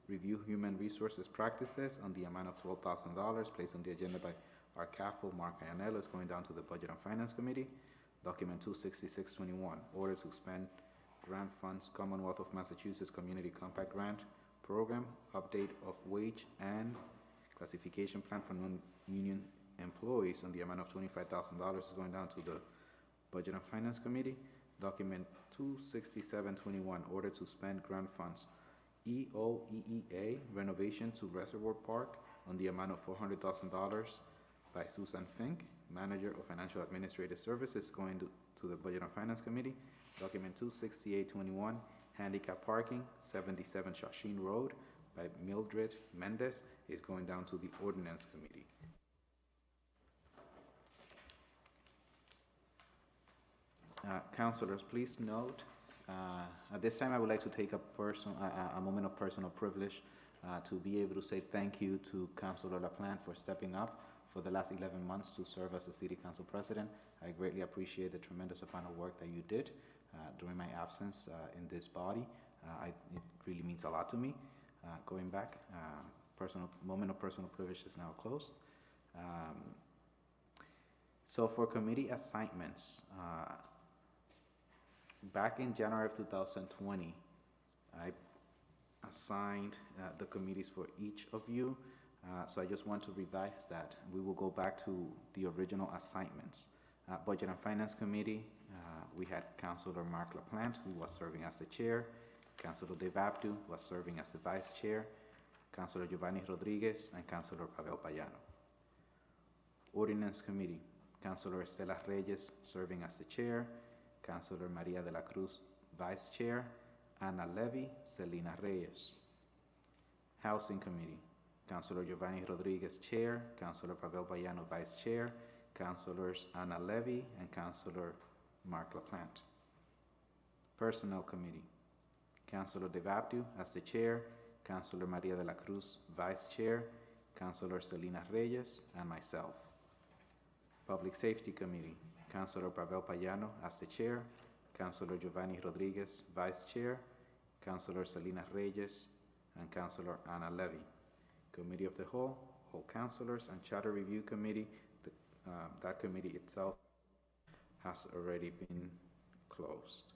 Review human resources practices on the amount of $12,000, placed on the agenda by our CAFO, Mark Iannello, is going down to the Budget and Finance Committee. Document 26621, order to expand grant funds, Commonwealth of Massachusetts Community Compact Grant Program, update of wage and classification plan for non-union employees on the amount of $25,000 is going down to the Budget and Finance Committee. Document 26721, order to spend grant funds, EOEEA renovation to Reservoir Park on the amount of $400,000 by Susan Fink, Manager of Financial Administrative Services, going to the Budget and Finance Committee. Document 26821, handicap parking, 77 Shashin Road by Mildred Mendez, is going down to the Ordinance Committee. Councilors, please note, at this time I would like to take a moment of personal privilege to be able to say thank you to Councilor LaPlante for stepping up for the last 11 months to serve as the City Council President. I greatly appreciate the tremendous amount of work that you did during my absence in this body. It really means a lot to me. Going back, moment of personal privilege is now closed. So for committee assignments, back in January of 2020, I assigned the committees for each of you. So I just want to revise that. We will go back to the original assignments. Budget and Finance Committee, we had Councilor Mark LaPlante, who was serving as the chair. Councilor Dave Abdu was serving as the vice chair. Councilor Giovanni Rodriguez and Councilor Pavel Payano. Ordinance Committee, Councilor Estela Reyes serving as the chair. Councilor Maria de la Cruz, vice chair. Ana Levy, Selena Reyes. Housing Committee, Councilor Giovanni Rodriguez, chair. Councilor Pavel Payano, vice chair. Councilors Ana Levy and Councilor Mark LaPlante. Personnel Committee, Councilor Dave Abdu as the chair. Councilor Maria de la Cruz, Vice Chair, Councilor Selena Reyes, and myself. Public Safety Committee, Councilor Pavel Payano as the Chair, Councilor Giovanni Rodriguez, Vice Chair, Councilor Selena Reyes, and Councilor Ana Levy. Committee of the Whole, all councilors, and Charter Review Committee, that committee itself has already been closed.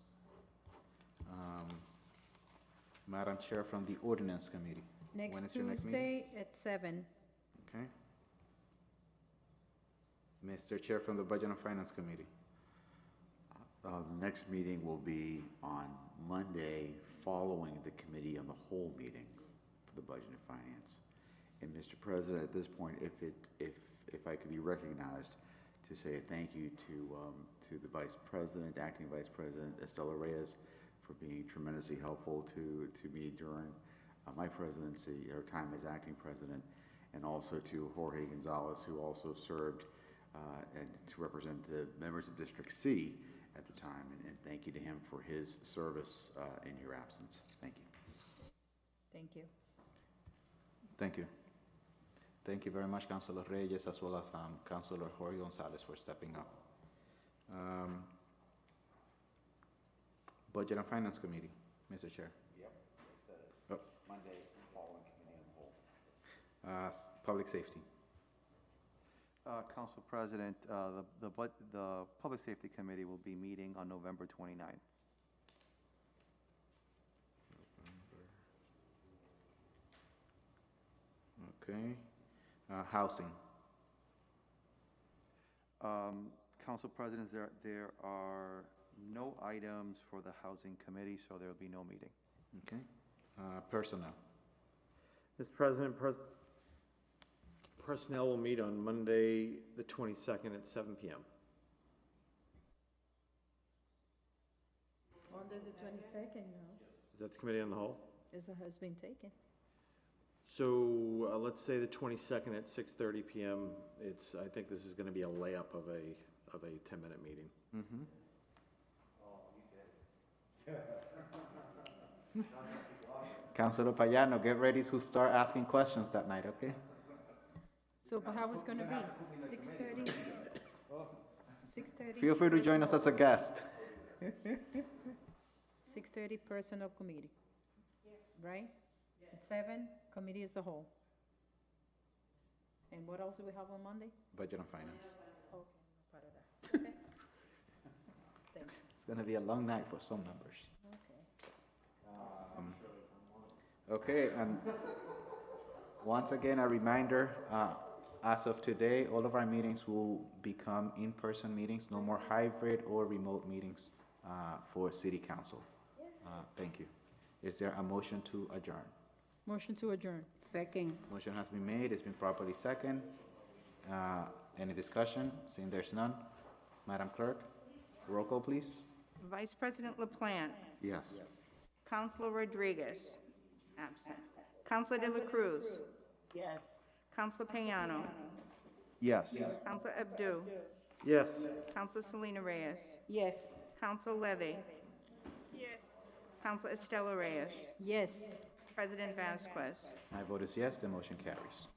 Madam Chair, from the Ordinance Committee. When Next is your next meeting? Tuesday at 7. Okay. Mr. Chair, from the Budget and Finance Committee. The next meeting will be on Monday, following the Committee on the Whole meeting for the Budget and Finance. And Mr. President, at this point, if I could be recognized to say a thank you to the Vice President, Acting Vice President Estela Reyes, for being tremendously helpful to me during my presidency, or time as acting president, and also to Jorge Gonzalez, who also served and to represent the members of District C at the time, and thank you to him for his service in your absence. Thank you. Thank you. Thank you. Thank you very much, Councilor Reyes, as well as Councilor Jorge Gonzalez for stepping up. Budget and Finance Committee, Mr. Chair. Yep, Oh. Monday, following Committee on the Whole. Public Safety. Council President, the Public Safety Committee will be meeting on November 29th. Okay. Housing. Council President, there are no items for the Housing Committee, so there will be no meeting. Okay. Personnel. Mr. President, Personnel will meet on Monday, the 22nd at 7 p.m. Monday the 22nd, no, Is that the Committee on the Whole? has been taken. So let's say the 22nd at 6:30 p.m. I think this is going to be a layup of a 10-minute meeting. Mm-hmm. Councilor Payano, get ready to start asking questions that night, okay? So, but how it's gonna be? 6:30? 6:30? Feel free to join us as a guest. 6:30 Personnel Committee, right? At 7, Committee as the whole. And what else do we have on Monday? Budget and Finance. Okay, no part of that. Okay. Thank you. It's gonna be a long night for some members. Okay. Okay, and once again, a reminder, as of today, all of our meetings will become in-person meetings, no more hybrid or remote meetings for City Council. Thank you. Is there a motion to adjourn? Motion to adjourn. Second. Motion has been made, it's been properly second. Any discussion? Seeing there's none. Madam Clerk, roll call, please. Vice President LaPlante, Yes. Councilor Rodriguez, absent. Councilor De La Cruz, Yes. Councilor Payano, Yes. Councilor Abdu, Yes. Councilor Selena Reyes, Yes. Councilor Levy. Yes. Councilor Estela Reyes, Yes. President Vasquez. My vote is yes, the motion carries.